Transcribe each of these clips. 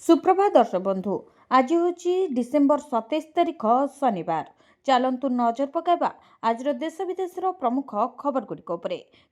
सुप्रभात दर्शक बंधु आज हूँ डिसेम्बर 27 तारिख शनिवार। चलतु नजर पकाइबा आज देश विदेश प्रमुख खबर गुड़िक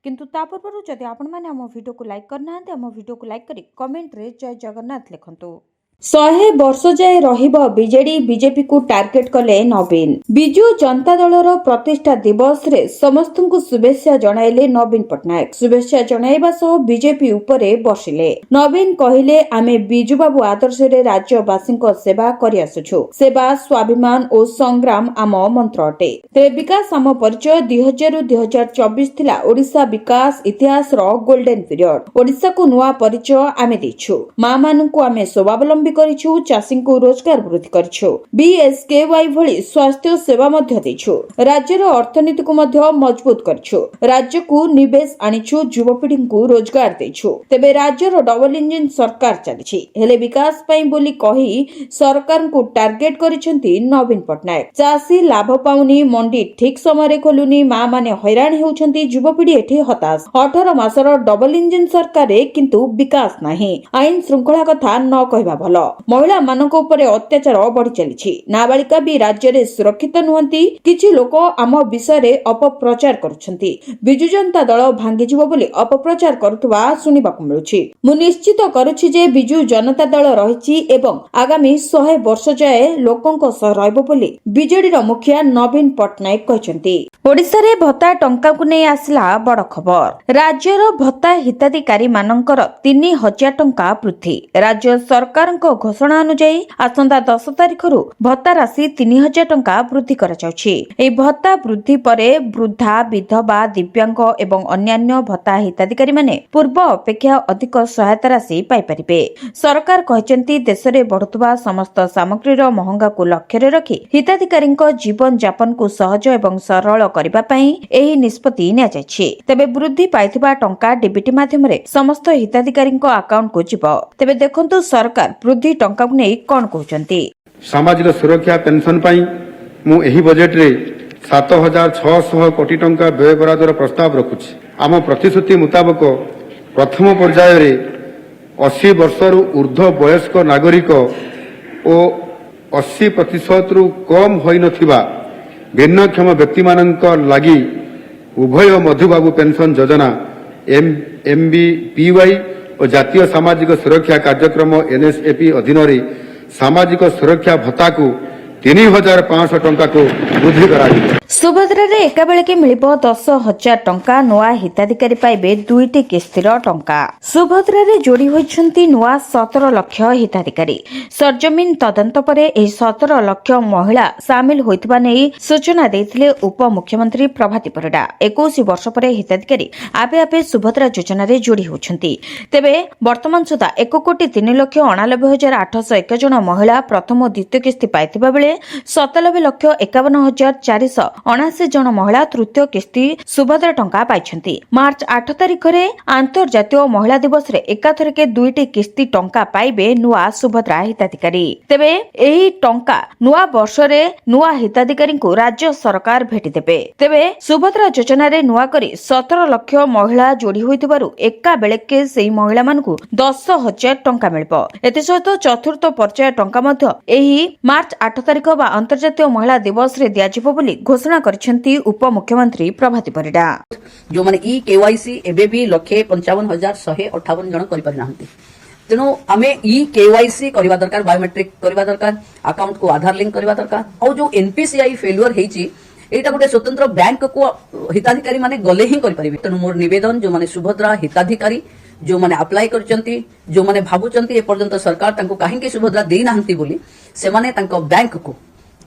किंतु ता पूर्व जदि आपण मैंने आम वीडियो को लाइक करना आम वीडियो को लाइक करी कमेंट रे जय जगन्नाथ लिखंतु। 100 वर्ष जाए रहिब बीजेडी बीजेपी को टार्गेट कले नवीन। बिजु जनता दलर प्रतिष्ठा दिवस रे समस्त को शुभेच्छा जणाइले नवीन पट्टनायक। शुभेच्छा जणाइबा सह बीजेपी उपरे बसिले। नवीन कहिले आमे बिजु बाबू आदर्श रे राज्यवासी सेवा करि आसुछु। सेवा स्वाभिमान और संग्राम आम मंत्र अटे। तेरे विकास आम परिचय 2000 रु 2024 थिला ओडिशा विकास इतिहास रो गोल्डन पीरियड। ओडिशा को नुआ परिचय आमे देछु। मां माननकु आमे स्वावलंबी करिछु। चाषी को रोजगार वृद्धि करिछु। बीएसकेवाई भली स्वास्थ्य सेवा मध्य देछु। राज्यर अर्थनीति को मध्य मजबूत करिछु। राज्य को निवेश आनिछु। युवपीढ़ी को रोजगार देछु। तेबे राज्यर डबल इंजिन सरकार चलिछि। हेले विकास पई बोली कही सरकार को टार्गेट करिसेंती नवीन पट्टनायक। चाषी लाभ पाउनी, मंडी ठीक समय रे खोलुनी, मां माने हैरान हेउछंती, युवपीढ़ी एठी हताश। 18 मासर डबल इंजिन सरकार रे किंतु विकास नाही। आईन श्रृंखला कथा न कहबा भलो। महिला मानक उपरे अत्याचार बढ़ी चली। नाबालिका भी राज्य में सुरक्षित नुहंती। किछि लोक आम विषय रे अपप्रचार करुछंती। बिजु जनता दल भांगीजिवो बोली अपप्रचार करुथबा सुनिबाकु मिलुछि। मु निश्चित करुछि जे बिजु जनता दल रहिछि एवं आगामी 100 वर्ष जाए लोकंक सह रहइबो बोली बीजेडी मुखिया नवीन पट्टनायक कहछंती। ओडिसा रे भत्ता टंका को नै आसला बड़ खबर। राज्यर भत्ता हिताधिकारी मानकर 3000 टंका वृद्धि। राज्य सरकार घोषणा अनुଯାयी आसंता 10 तारिख रु भत्ता राशि 3000 टंका वृद्धि करा जाउछि। एई भत्ता वृद्धि परे वृद्धा, विधवा, दिव्यांग एवं अन्यान्य भत्ता हिताधिकारी माने पूर्व अपेक्षा अधिक सहायता राशि पाई परिबे। सरकार कहचंती देश रे बढ़ुतबा समस्त सामग्री रो महंगा को लक्ष्य रे रखी हिताधिकारी जीवन यापन को सहज एवं सरल करबा पई एही निष्पत्ति निया जायछि। तबे वृद्धि पाइथिबा टंका डीबीटी माध्यम रे समस्त हिताधिकारी अकाउंट को जिवो। तबे देखंतु सरकार वृद्धि टंका को नहीं कौन कहते। सामाजिक सुरक्षा पेंशन पाई मु एही बजेट रे 7600 कोटी टंका व्यय बरादर प्रस्ताव रखुछि। आम प्रतिश्रुति मुताबक प्रथम पर्याय रे 80 वर्ष रु ऊर्ध्व वयस्क नागरिक और 80% रु कम होई नथिबा भिन्नक्षम व्यक्ति मानक लागि उभय मधुबाबू पेंशन योजना एमबीपीवाई और जातीय सामाजिक सुरक्षा कार्यक्रम एनएसएपी अधीन रे सामाजिक सुरक्षा भत्ता को 3500 टंका को वृद्धि करा। सुभद्रा रे एका बेले के मिलिबो 10,000 टंका। नुआ हिताधिकारी पाइबे 2टी किस्तिर टंका। सुभद्रा रे जोड़ी होइछंती नुआ 17 लाख हिताधिकारी। सरजमीन तदंत परे एही 17 लाख महिला शामिल होइतबा नै सूचना देथिले उप मुख्यमंत्री प्रभाती परिडा। 21 वर्ष परे हिताधिकारी आपे आपे सुभद्रा योजना रे जोड़ी होइछंती। तेबे वर्तमान सुधा 1,93,89,801 जन महिला प्रथम और द्वितीय किस्ती पाइतिबा बेले 97,51,479 जन महिला तृतीय किस्ती सुभद्रा टंका पाइछंती। मार्च 8 तारिख रे अंतर्जातीय महिला दिवस रे एकाथरके 2टी किस्ती टंका पाइबे नुआ सुभद्रा हिताधिकारी। तेबे एही टंका नुआ वर्ष रे नुआ हिताधिकारी को राज्य सरकार भेटी देबे। तेबे सुभद्रा योजना रे नुआ करी 17 लाख महिला जोड़ी होइतिबारु एका बेलेके सेही महिला मानकु 10,000 टंका मिलबो। एते सहित चतुर्थ पर्याय टंका मध्य एही मार्च 8 तारिख बा अंतर्जातीय महिला दिवस रे दियाजिबो बोली घोषणा करिसेंती उप मुख्यमंत्री प्रभाती परिडा। जो माने ई केवाईसी एबे भी 1,55,158 जन करि पारि नाहंती। तेनो आमे ई केवाईसी करबा दरकार, बायोमेट्रिक करबा दरकार, अकाउंट को आधार लिंक करबा दरकार। और जो एनपीसीआई फेल्युअर हेची एटा गोटे स्वतंत्र बैंक को हिताधिकारी माने गले ही करि परिबे। तेनो मोर निवेदन जो माने सुभद्रा हिताधिकारी जो माने अप्लाई करचंती, जो माने भाबुचंती ए पर्यंत सरकार तांको काहेकि सुभद्रा देई नाहंती बोली से माने तांको बैंक को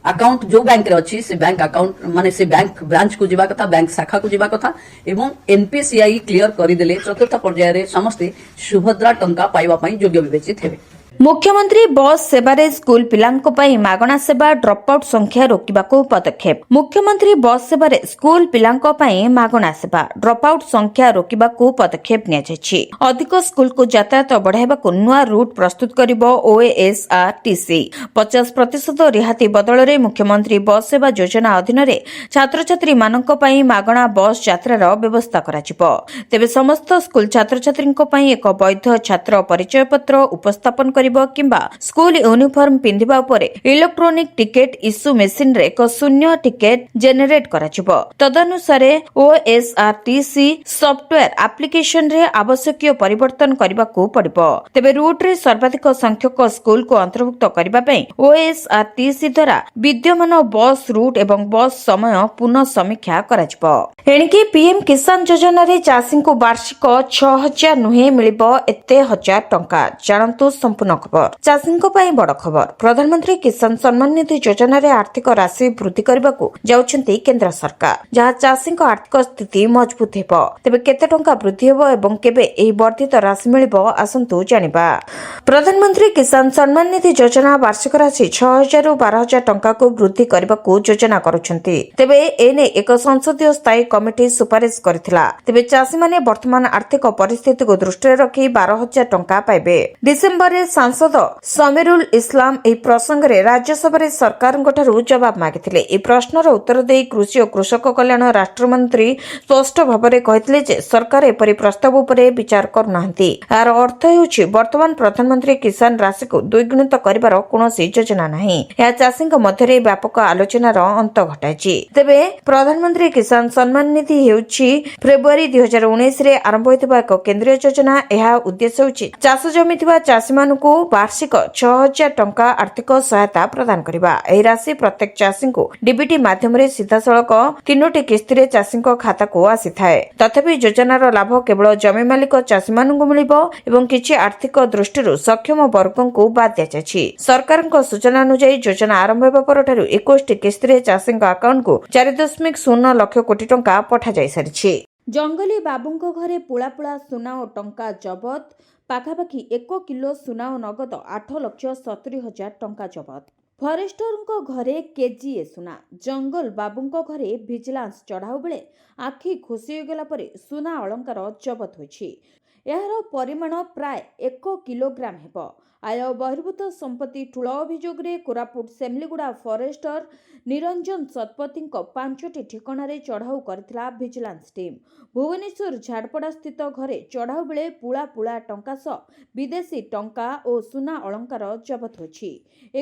अकाउंट जो बैंक रे अछि से बैंक अकाउंट माने से बैंक ब्रांच को जिबा कथा, बैंक शाखा को जिबा कथा एवं एनपीसीआई क्लियर करि देले चतुर्थ पर्याय रे समस्ते सुभद्रा टंका पाइबा पई योग्य विवेचित हेबे। मुख्यमंत्री बस सेवारे स्कूल पिलांको पई मागणा सेवा ड्रॉप आउट संख्या रोकिबाको पदक्षेप। मुख्यमंत्री बस सेवारे स्कूल पिलांको पई मागणा सेवा ड्रॉप आउट संख्या रोकिबाको पदक्षेप नियाଯାଇଛି। अधिक स्कूल को यातायात बढ़ाइबाको नुआ रूट प्रस्तुत करिबो ओएसआरटीसी। 50% रिहाती बदଳରେ मुख्यमंत्री बस सेवा योजना अधीन रे छात्र छात्री मानक पई मागणा बस यात्रार व्यवस्था कराजिबो। तेबे समस्त स्कूल छात्र छात्रींको पई एक वैध छात्र परिचय पत्र उपस्थापन କରିବ କିମ୍ବା ସ୍କୁଲ ୟୁନିଫର୍ମ ପିନ୍ଧିବା ଉପରେ ଇଲେକ୍ଟ୍ରୋନିକ୍ ଟିକେଟ୍ ଇସ୍ୟୁ ମେସିନ୍ରେ ଏକ ଶୂନ୍ୟ ଟିକେଟ୍ ଜେନେରେଟ୍ କରାଯିବ। ତଦନୁସାରେ ଓଏସ୍ଆରଟିସି ସଫ୍ଟୱେୟାର ଆପ୍ଲିକେସନରେ ଆବଶ୍ୟକୀୟ ପରିବର୍ତ୍ତନ କରିବାକୁ ପଡ଼ିବ। ତେବେ ରୁଟ୍ରେ ସର୍ବାଧିକ ସଂଖ୍ୟକ ସ୍କୁଲକୁ ଅନ୍ତର୍ଭୁକ୍ତ କରିବା ପାଇଁ ଓଏସ୍ଆରଟିସି ଦ୍ୱାରା ବିଦ୍ୟମାନ ବସ୍ ରୁଟ୍ ଏବଂ ବସ୍ ସମୟ ପୁନଃ ସମୀକ୍ଷା କରାଯିବ। ଏଣିକି ପିଏମ୍ କିଷାନ ଯୋଜନାରେ ଚାଷୀଙ୍କୁ ବାର୍ଷିକ 6,000 ନୁହେଁ ମିଳିବ ଏତେ ହଜାର ଟଙ୍କା। ଜାଣନ୍ତୁ ସମ୍ପୂର୍ଣ୍ଣ ଖବର। ଚାଷୀଙ୍କ ପାଇଁ ବଡ଼ ଖବର। ପ୍ରଧାନମନ୍ତ୍ରୀ କିଷାନ ସମ୍ମାନ ନିଧି ଯୋଜନାରେ ଆର୍ଥିକ ରାଶି ବୃଦ୍ଧି କରିବାକୁ ଯାଉଛନ୍ତି କେନ୍ଦ୍ର ସରକାର, ଯାହା ଚାଷୀଙ୍କ ଆର୍ଥିକ ସ୍ଥିତି ମଜବୁତ ହେବ। ତେବେ କେତେ ଟଙ୍କା ବୃଦ୍ଧି ହେବ ଏବଂ କେବେ ଏହି ବର୍ଦ୍ଧିତ ରାଶି ମିଳିବ ଆସନ୍ତୁ ଜାଣିବା। ପ୍ରଧାନମନ୍ତ୍ରୀ କିଷାନ ସମ୍ମାନ ନିଧି ଯୋଜନା ବାର୍ଷିକ ରାଶି 6,000ରୁ 12,000 ଟଙ୍କାକୁ ବୃଦ୍ଧି କରିବାକୁ ଯୋଜନା କରୁଛନ୍ତି। ତେବେ ଏନେଇ ଏକ ସଂସଦୀୟ ସ୍ଥାୟୀ କମିଟି ସୁପାରିଶ କରିଥିଲା। ତେବେ ଚାଷୀମାନେ ବର୍ତ୍ତମାନ ଆର୍ଥିକ ପରିସ୍ଥିତିକୁ ଦୃଷ୍ଟିରେ ରଖି 12,000 ଟଙ୍କା ପାଇବେ। ଡିସେମ୍ବରରେ ସାଂସଦ ସମିରୁଲ ଇସଲାମ ଏହି ପ୍ରସଙ୍ଗରେ ରାଜ୍ୟସଭାରେ ସରକାରଙ୍କଠାରୁ ଜବାବ ମାଗିଥିଲେ। ଏହି ପ୍ରଶ୍ନର ଉତ୍ତର ଦେଇ କୃଷି ଓ କୃଷକ କଲ୍ୟାଣ ରାଷ୍ଟ୍ରମନ୍ତ୍ରୀ ସ୍ପଷ୍ଟ ଭାବରେ କହିଥିଲେ ଯେ ସରକାର ଏପରି ପ୍ରସ୍ତାବ ଉପରେ ବିଚାର କରୁନାହାନ୍ତି। ଏହାର ଅର୍ଥ ହେଉଛି ବର୍ତ୍ତମାନ ପ୍ରଧାନମନ୍ତ୍ରୀ କିଷାନ ରାଶିକୁ ଦ୍ୱିଗୁଣିତ କରିବାର କୌଣସି ଯୋଜନା ନାହିଁ। ଏହା ଚାଷୀଙ୍କ ମଧ୍ୟରେ ବ୍ୟାପକ ଆଲୋଚନାର ଅନ୍ତ ଘଟାଇଛି। ତେବେ ପ୍ରଧାନମନ୍ତ୍ରୀ କିଷାନ ସମ୍ମାନ ନିଧି ହେଉଛି ଫେବୃଆରୀ 2019ରେ ଆରମ୍ଭ ହୋଇଥିବା ଏକ କେନ୍ଦ୍ରୀୟ ଯୋଜନା। ଏହା ଉଦ୍ଦେଶ୍ୟ ହେଉଛି ଚାଷ ଜମି ଥିବା ଚାଷୀମାନଙ୍କୁ ବାର୍ଷିକ 6,000 ଟଙ୍କା ଆର୍ଥିକ ସହାୟତା ପ୍ରଦାନ କରିବା। ଏହି ରାଶି ପ୍ରତ୍ୟେକ ଚାଷୀଙ୍କୁ ଡିବିଟି ମାଧ୍ୟମରେ ସିଧାସଳଖ 3ଟି କିସ୍ତିରେ ଚାଷୀଙ୍କ ଖାତାକୁ ଆସିଥାଏ। ତଥାପି ଯୋଜନାର ଲାଭ କେବଳ ଜମି ମାଲିକ ଚାଷୀମାନଙ୍କୁ ମିଳିବ ଏବଂ କିଛି ଆର୍ଥିକ ଦୃଷ୍ଟିରୁ ସକ୍ଷମ ବର୍ଗଙ୍କୁ ବାଦ୍ ଦିଆଯାଇଛି। ସରକାରଙ୍କ ସୂଚନା ଅନୁଯାୟୀ ଯୋଜନା ଆରମ୍ଭ ହେବା ପରଠାରୁ 21ଟି କିସ୍ତିରେ ଚାଷୀଙ୍କ ଆକାଉଣ୍ଟକୁ 4.0 ଲକ୍ଷ କୋଟି ଟଙ୍କା ପଠାଯାଇସାରିଛି। ଜଙ୍ଗଲୀ ବାବୁଙ୍କ ଘରେ ପୁଳା ପୁଳା ସୁନା ଓ ଟଙ୍କା ଜବତ। ପାଖାପାଖି 1 କିଲୋ ସୁନା ଓ ନଗଦ 8,70,000 ଟଙ୍କା ଜବତ। ଫରେଷ୍ଟରଙ୍କ ଘରେ କେଜିଏ ସୁନା। ଜଙ୍ଗଲ ବାବୁଙ୍କ ଘରେ ଭିଜିଲାନ୍ସ ଚଢ଼ାଉ ବେଳେ ଆଖି ଖୁସି ହୋଇଗଲା ପରେ ସୁନା ଅଳଙ୍କାର ଜବତ ହୋଇଛି। ଏହାର ପରିମାଣ ପ୍ରାୟ 1 କିଲୋଗ୍ରାମ ହେବ। ଆୟ ବହିର୍ଭୂତ ସମ୍ପତ୍ତି ଠୁଳ ଅଭିଯୋଗରେ କୋରାପୁଟ ସେମିଲିଗୁଡ଼ା ଫରେଷ୍ଟର ନିରଞ୍ଜନ ଶତପଥୀଙ୍କ 5ଟି ଠିକଣାରେ ଚଢ଼ାଉ କରିଥିଲା ଭିଜିଲାନ୍ସ ଟିମ୍। ଭୁବନେଶ୍ୱର ଝାଡ଼ପଡ଼ା ସ୍ଥିତ ଘରେ ଚଢ଼ାଉ ବେଳେ ପୁଳା ପୁଳା ଟଙ୍କା ସହ ବିଦେଶୀ ଟଙ୍କା ଓ ସୁନା ଅଳଙ୍କାର ଜବତ ହୋଇଛି।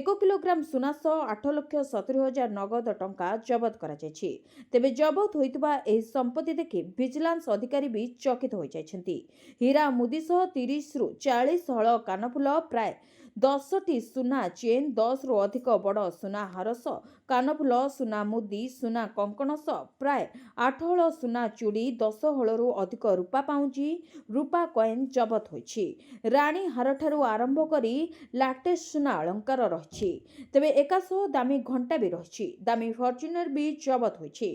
1 କିଲୋଗ୍ରାମ ସୁନା ସହ 8,70,000 ନଗଦ ଟଙ୍କା ଜବତ କରାଯାଇଛି। ତେବେ ଜବତ ହୋଇଥିବା ଏହି ସମ୍ପତ୍ତି ଦେଖି ଭିଜିଲାନ୍ସ ଅଧିକାରୀ ବି ଚକିତ ହୋଇଯାଇଛନ୍ତି। ହୀରା ମୁଦି ସହ 30ରୁ 40 ହଳ କାନଫୁଲ, ପ୍ରାୟ 10ଟି ସୁନା ଚେନ୍, 10ରୁ ଅଧିକ ବଡ଼ ସୁନା ହାର ସହ କାନଫୁଲ, ସୁନା ମୁଦି, ସୁନା କଙ୍କଣ ସହ ପ୍ରାୟ 8 ହଳ ସୁନା ଚୁଡ଼ି, 10 ହଳରୁ ଅଧିକ ରୂପା ପାଉଁଜି, ରୂପା କଏନ୍ ଜବତ ହୋଇଛି। ରାଣୀ ହାରଠାରୁ ଆରମ୍ଭ କରି ଲାଟେଷ୍ଟ ସୁନା ଅଳଙ୍କାର ରହିଛି। ତେବେ ଏକାସହ ଦାମୀ ଘଣ୍ଟା ବି ରହିଛି। ଦାମୀ ଫର୍ଚ୍ୟୁନର ବି ଜବତ ହୋଇଛି।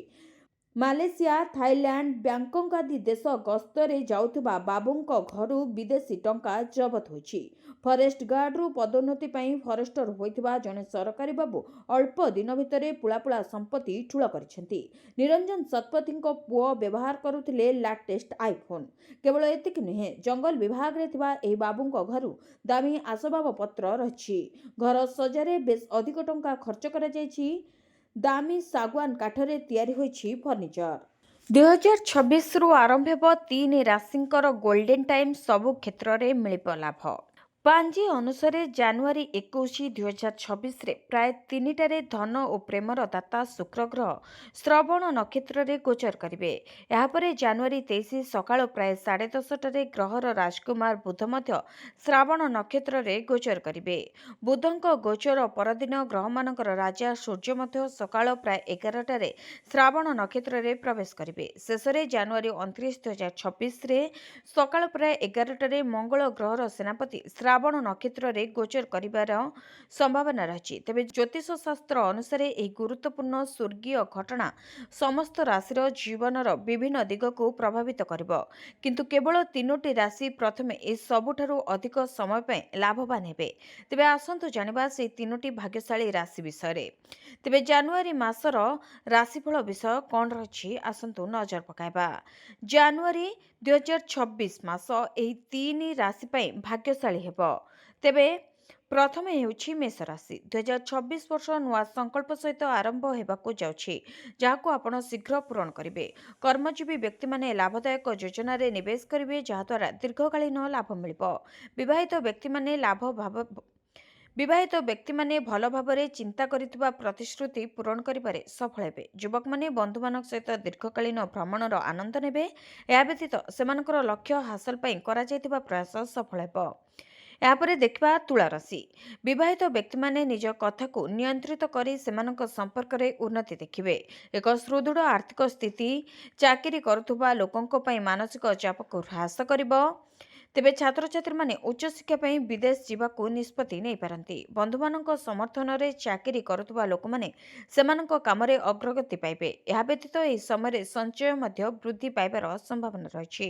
ମାଲେସିଆ, ଥାଇଲ୍ୟାଣ୍ଡ, ବ୍ୟାଙ୍କକ୍ ଆଦି ଦେଶ ଗସ୍ତରେ ଯାଉଥିବା ବାବୁଙ୍କ ଘରୁ ବିଦେଶୀ ଟଙ୍କା ଜବତ ହୋଇଛି। ଫରେଷ୍ଟ ଗାର୍ଡରୁ ପଦୋନ୍ନତି ପାଇଁ ଫରେଷ୍ଟର ହୋଇଥିବା ଜଣେ ସରକାରୀ ବାବୁ ଅଳ୍ପ ଦିନ ଭିତରେ ପୁଳାପୁଳା ସମ୍ପତ୍ତି ଠୁଳ କରିଛନ୍ତି। ନିରଞ୍ଜନ ଶତପଥୀଙ୍କ ପୁଅ ବ୍ୟବହାର କରୁଥିଲେ ଲାଟେଷ୍ଟ ଆଇଫୋନ୍। କେବଳ ଏତିକି ନୁହେଁ, ଜଙ୍ଗଲ ବିଭାଗରେ ଥିବା ଏହି ବାବୁଙ୍କ ଘରୁ ଦାମୀ ଆସବାବପତ୍ର ରହିଛି। ଘର ସଜାରେ ବେଶ୍ ଅଧିକ ଟଙ୍କା ଖର୍ଚ୍ଚ କରାଯାଇଛି। ଦାମୀ ଶାଗୁଆନ କାଠରେ ତିଆରି ହୋଇଛି ଫର୍ଣ୍ଣିଚର। 2026ରୁ ଆରମ୍ଭ ହେବ 3 ରାଶିଙ୍କର ଗୋଲ୍ଡେନ୍ ଟାଇମ୍। ସବୁ କ୍ଷେତ୍ରରେ ମିଳିବ ଲାଭ। ପାଞ୍ଜି ଅନୁସାରେ ଜାନୁଆରୀ 21, 2026ରେ ପ୍ରାୟ 3ଟାରେ ଧନ ଓ ପ୍ରେମର ଦାତା ଶୁକ୍ର ଗ୍ରହ ଶ୍ରବଣ ନକ୍ଷତ୍ରରେ ଗୋଚର କରିବେ। ଏହାପରେ ଜାନୁଆରୀ 23 ସକାଳ ପ୍ରାୟ 10:30ଟାରେ ଗ୍ରହର ରାଜକୁମାର ବୁଧ ମଧ୍ୟ ଶ୍ରାବଣ ନକ୍ଷତ୍ରରେ ଗୋଚର କରିବେ। ବୁଧଙ୍କ ଗୋଚର ପରଦିନ ଗ୍ରହମାନଙ୍କର ରାଜା ସୂର୍ଯ୍ୟ ମଧ୍ୟ ସକାଳ ପ୍ରାୟ 11ଟାରେ ଶ୍ରାବଣ ନକ୍ଷତ୍ରରେ ପ୍ରବେଶ କରିବେ। ଶେଷରେ ଜାନୁଆରୀ 29, 2026ରେ ସକାଳ ପ୍ରାୟ 11ଟାରେ ମଙ୍ଗଳ ଗ୍ରହର ସେନାପତି ଶ୍ରାବଣ ନକ୍ଷତ୍ରରେ ଗୋଚର କରିବାର ସମ୍ଭାବନା ରହିଛି। ତେବେ ଜ୍ୟୋତିଷ ଶାସ୍ତ୍ର ଅନୁସାରେ ଏହି ଗୁରୁତ୍ୱପୂର୍ଣ୍ଣ ସ୍ୱର୍ଗୀୟ ଘଟଣା ସମସ୍ତ ରାଶିର ଜୀବନର ବିଭିନ୍ନ ଦିଗକୁ ପ୍ରଭାବିତ କରିବ। କିନ୍ତୁ କେବଳ 3ଟି ରାଶି ପ୍ରଥମେ ଏହି ସବୁଠାରୁ ଅଧିକ ସମୟ ପାଇଁ ଲାଭବାନ ହେବେ। ତେବେ ଆସନ୍ତୁ ଜାଣିବା ସେହି 3ଟି ଭାଗ୍ୟଶାଳୀ ରାଶି ବିଷୟରେ। ତେବେ ଜାନୁଆରୀ ମାସର ରାଶିଫଳ ବିଷୟ କ'ଣ ରହିଛି ଆସନ୍ତୁ ନଜର ପକାଇବା। ଜାନୁଆରୀ 2026 ମାସ ଏହି 3 ରାଶି ପାଇଁ ଭାଗ୍ୟଶାଳୀ ହେବ। ତେବେ ପ୍ରଥମେ ହେଉଛି ମେଷ ରାଶି। 2026 ବର୍ଷ ନୂଆ ସଂକଳ୍ପ ସହିତ ଆରମ୍ଭ ହେବାକୁ ଯାଉଛି, ଯାହାକୁ ଆପଣ ଶୀଘ୍ର ପୂରଣ କରିବେ। କର୍ମଜୀବୀ ବ୍ୟକ୍ତିମାନେ ଲାଭଦାୟକ ଯୋଜନାରେ ନିବେଶ କରିବେ, ଯାହାଦ୍ୱାରା ଦୀର୍ଘକାଳୀନ ଲାଭ ମିଳିବ। ବିବାହିତ ବ୍ୟକ୍ତିମାନେ ଭଲ ଭାବରେ ଚିନ୍ତା କରିଥିବା ପ୍ରତିଶ୍ରୁତି ପୂରଣ କରିବାରେ ସଫଳ ହେବେ। ଯୁବକମାନେ ବନ୍ଧୁମାନଙ୍କ ସହିତ ଦୀର୍ଘକାଳୀନ ଭ୍ରମଣର ଆନନ୍ଦ ନେବେ। ଏହା ବ୍ୟତୀତ ସେମାନଙ୍କର ଲକ୍ଷ୍ୟ ହାସଲ ପାଇଁ କରାଯାଇଥିବା ପ୍ରୟାସ ସଫଳ ହେବ। ଏହାପରେ ଦେଖିବା ତୁଳା ରାଶି। ବିବାହିତ ବ୍ୟକ୍ତିମାନେ ନିଜ କଥାକୁ ନିୟନ୍ତ୍ରିତ କରି ସେମାନଙ୍କ ସମ୍ପର୍କରେ ଉନ୍ନତି ଦେଖିବେ। ଏକ ସୁଦୃଢ଼ ଆର୍ଥିକ ସ୍ଥିତି ଚାକିରି କରୁଥିବା ଲୋକଙ୍କ ପାଇଁ ମାନସିକ ଚାପକୁ ହ୍ରାସ କରିବ। ତେବେ ଛାତ୍ରଛାତ୍ରୀମାନେ ଉଚ୍ଚଶିକ୍ଷା ପାଇଁ ବିଦେଶ ଯିବାକୁ ନିଷ୍ପତ୍ତି ନେଇପାରନ୍ତି। ବନ୍ଧୁମାନଙ୍କ ସମର୍ଥନରେ ଚାକିରି କରୁଥିବା ଲୋକମାନେ ସେମାନଙ୍କ କାମରେ ଅଗ୍ରଗତି ପାଇବେ। ଏହା ବ୍ୟତୀତ ଏହି ସମୟରେ ସଞ୍ଚୟ ମଧ୍ୟ ବୃଦ୍ଧି ପାଇବାର ସମ୍ଭାବନା ରହିଛି।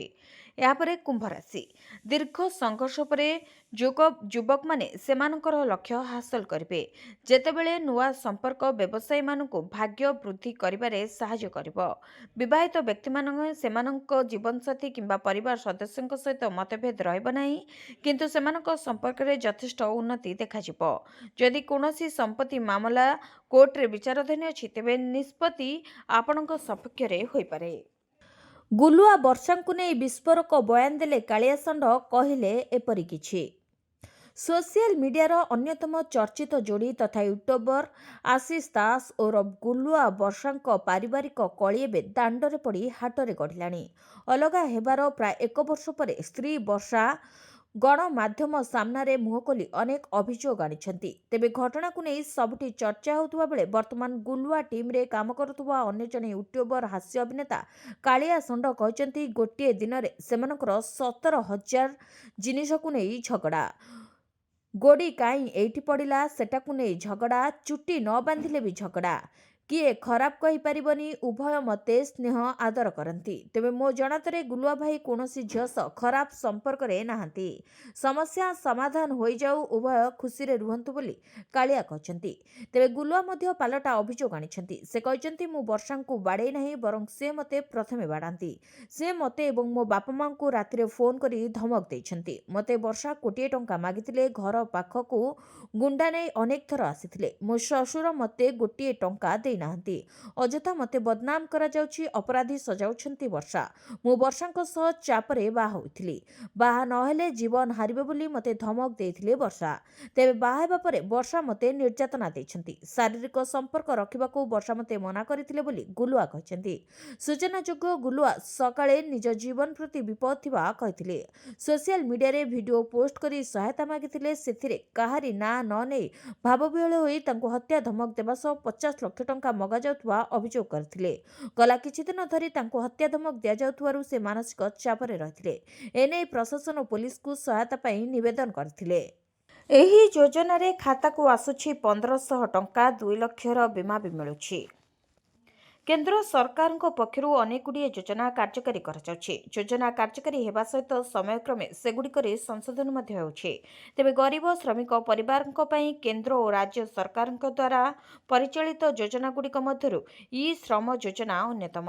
ଏହାପରେ କୁମ୍ଭ ରାଶି। ଦୀର୍ଘ ସଂଘର୍ଷ ପରେ ଯୁବକମାନେ ସେମାନଙ୍କର ଲକ୍ଷ୍ୟ ହାସଲ କରିବେ। ଯେତେବେଳେ ନୂଆ ସମ୍ପର୍କ ବ୍ୟବସାୟୀମାନଙ୍କୁ ଭାଗ୍ୟ ବୃଦ୍ଧି କରିବାରେ ସାହାଯ୍ୟ କରିବ। ବିବାହିତ ବ୍ୟକ୍ତିମାନେ ସେମାନଙ୍କ ଜୀବନସାଥୀ କିମ୍ବା ପରିବାର ସଦସ୍ୟଙ୍କ ସହିତ ମତଭେଦ ରହିବ ନାହିଁ, କିନ୍ତୁ ସେମାନଙ୍କ ସମ୍ପର୍କରେ ଯଥେଷ୍ଟ ଉନ୍ନତି ଦେଖାଯିବ। ଯଦି କୌଣସି ସମ୍ପତ୍ତି ମାମଲା କୋର୍ଟରେ ବିଚାରାଧୀନ ଅଛି, ତେବେ ନିଷ୍ପତ୍ତି ଆପଣଙ୍କ ସପକ୍ଷରେ ହୋଇପାରେ। ଗୁଲୁଆ ବର୍ଷାଙ୍କୁ ନେଇ ବିସ୍ଫୋରକ ବୟାନ ଦେଲେ କାଳିଆ ଷଣ୍ଢ, କହିଲେ ଏପରି କିଛି। ସୋସିଆଲ ମିଡିଆର ଅନ୍ୟତମ ଚର୍ଚ୍ଚିତ ଯୋଡ଼ି ତଥା ୟୁଟ୍ୟୁବର ଆଶିଷ ଦାସ ଓରଫ ଗୁଲୁଆ ବର୍ଷାଙ୍କ ପାରିବାରିକ କଳି ଏବେ ଦାଣ୍ଡରେ ପଡ଼ି ହାଟରେ ଗଡ଼ିଲାଣି। ଅଲଗା ହେବାର ପ୍ରାୟ 1 ବର୍ଷ ପରେ ସ୍ତ୍ରୀ ବର୍ଷା ଗଣମାଧ୍ୟମ ସାମ୍ନାରେ ମୁହଁ ଖୋଲି ଅନେକ ଅଭିଯୋଗ ଆଣିଛନ୍ତି। ତେବେ ଘଟଣାକୁ ନେଇ ସବୁଠି ଚର୍ଚ୍ଚା ହେଉଥିବା ବେଳେ ବର୍ତ୍ତମାନ ଗୁଲୁଆ ଟିମ୍ରେ କାମ କରୁଥିବା ଅନ୍ୟ ଜଣେ ୟୁଟ୍ୟୁବର ହାସ୍ୟ ଅଭିନେତା କାଳିଆ ଷଣ୍ଢ କହିଛନ୍ତି, ଗୋଟିଏ ଦିନରେ ସେମାନଙ୍କର 17,000 ଜିନିଷକୁ ନେଇ ଝଗଡ଼ା। ଗୋଡ଼ି କାହିଁ ଏଇଠି ପଡ଼ିଲା, ସେଟାକୁ ନେଇ ଝଗଡ଼ା। ଚୁଟି ନ ବାନ୍ଧିଲେ ବି ଝଗଡ଼ା। କିଏ ଖରାପ କହିପାରିବନି। ଉଭୟ ମୋତେ ସ୍ନେହ ଆଦର କରନ୍ତି। ତେବେ ମୋ ଜଣାତରେ ଗୁଲୁଆ ଭାଇ କୌଣସି ଝିଅ ସହ ଖରାପ ସମ୍ପର୍କରେ ନାହାନ୍ତି। ସମସ୍ୟା ସମାଧାନ ହୋଇଯାଉ, ଉଭୟ ଖୁସିରେ ରୁହନ୍ତୁ ବୋଲି କାଳିଆ କହିଛନ୍ତି। ତେବେ ଗୁଲୁଆ ମଧ୍ୟ ପାଲଟା ଅଭିଯୋଗ ଆଣିଛନ୍ତି। ସେ କହିଛନ୍ତି, ମୁଁ ବର୍ଷାଙ୍କୁ ବାଡ଼େଇ ନାହିଁ, ବରଂ ସେ ମୋତେ ପ୍ରଥମେ ବାଡ଼ାନ୍ତି। ସେ ମୋତେ ଏବଂ ମୋ ବାପା ମାଙ୍କୁ ରାତିରେ ଫୋନ୍ କରି ଧମକ ଦେଇଛନ୍ତି। ମୋତେ ବର୍ଷା କୋଟିଏ ଟଙ୍କା ମାଗିଥିଲେ। ଘର ପାଖକୁ ଗୁଣ୍ଡା ନେଇ ଅନେକ ଥର ଆସିଥିଲେ। ମୋ ଶ୍ୱଶୁର ମୋତେ ଗୋଟିଏ ଟଙ୍କା ଦେଇନାହାନ୍ତି। ଅଯଥା ମୋତେ ବଦନାମ କରାଯାଉଛି, ଅପରାଧୀ ସଜାଉଛନ୍ତି ବର୍ଷା। ମୁଁ ବର୍ଷାଙ୍କ ସହ ଚାପରେ ବାହା ହୋଇଥିଲି। ବାହା ନ ହେଲେ ଜୀବନ ହାରିବେ ବୋଲି ମୋତେ ଧମକ ଦେଇଥିଲେ ବର୍ଷା। ତେବେ ବାହା ହେବା ପରେ ବର୍ଷା ମୋତେ ନିର୍ଯାତନା ଦେଇଛନ୍ତି। ଶାରୀରିକ ସମ୍ପର୍କ ରଖିବାକୁ ବର୍ଷା ମୋତେ ମନା କରିଥିଲେ ବୋଲି ଗୁଲୁଆ କହିଛନ୍ତି। ସୂଚନାଯୋଗ୍ୟ, ଗୁଲୁଆ ସକାଳେ ନିଜ ଜୀବନ ପ୍ରତି ବିପଦ ଥିବା କହିଥିଲେ। ସୋସିଆଲ ମିଡିଆରେ ଭିଡିଓ ପୋଷ୍ଟ କରି ସହାୟତା ମାଗିଥିଲେ। ସେଥିରେ କାହାରି ନାଁ ନ ନେଇ ଭାବବିହ୍ୱଳ ହୋଇ ତାଙ୍କୁ ହତ୍ୟା ଧମକ ଦେବା ସହ 50 ଲକ୍ଷ ଟଙ୍କା ମଗାଯାଉଥିବା ଅଭିଯୋଗ କରିଥିଲେ। ଗଲା କିଛିଦିନ ଧରି ତାଙ୍କୁ ହତ୍ୟା ଧମକ ଦିଆଯାଉଥିବାରୁ ସେ ମାନସିକ ଚାପରେ ରହିଥିଲେ। ଏନେଇ ପ୍ରଶାସନ ଓ ପୋଲିସକୁ ସହାୟତା ପାଇଁ ନିବେଦନ କରିଥିଲେ। ଏହି ଯୋଜନାରେ ଖାତାକୁ ଆସୁଛି 1,500 ଟଙ୍କା। 2 ଲକ୍ଷର ବୀମା ବି ମିଳୁଛି। କେନ୍ଦ୍ର ସରକାରଙ୍କ ପକ୍ଷରୁ ଅନେକଗୁଡ଼ିଏ ଯୋଜନା କାର୍ଯ୍ୟକାରୀ କରାଯାଉଛି। ଯୋଜନା କାର୍ଯ୍ୟକାରୀ ହେବା ସହିତ ସମୟକ୍ରମେ ସେଗୁଡ଼ିକରେ ସଂଶୋଧନ ମଧ୍ୟ ହେଉଛି। ତେବେ ଗରିବ ଶ୍ରମିକ ପରିବାରଙ୍କ ପାଇଁ କେନ୍ଦ୍ର ଓ ରାଜ୍ୟ ସରକାରଙ୍କ ଦ୍ୱାରା ପରିଚାଳିତ ଯୋଜନାଗୁଡ଼ିକ ମଧ୍ୟରୁ ଇ-ଶ୍ରମ ଯୋଜନା ଅନ୍ୟତମ।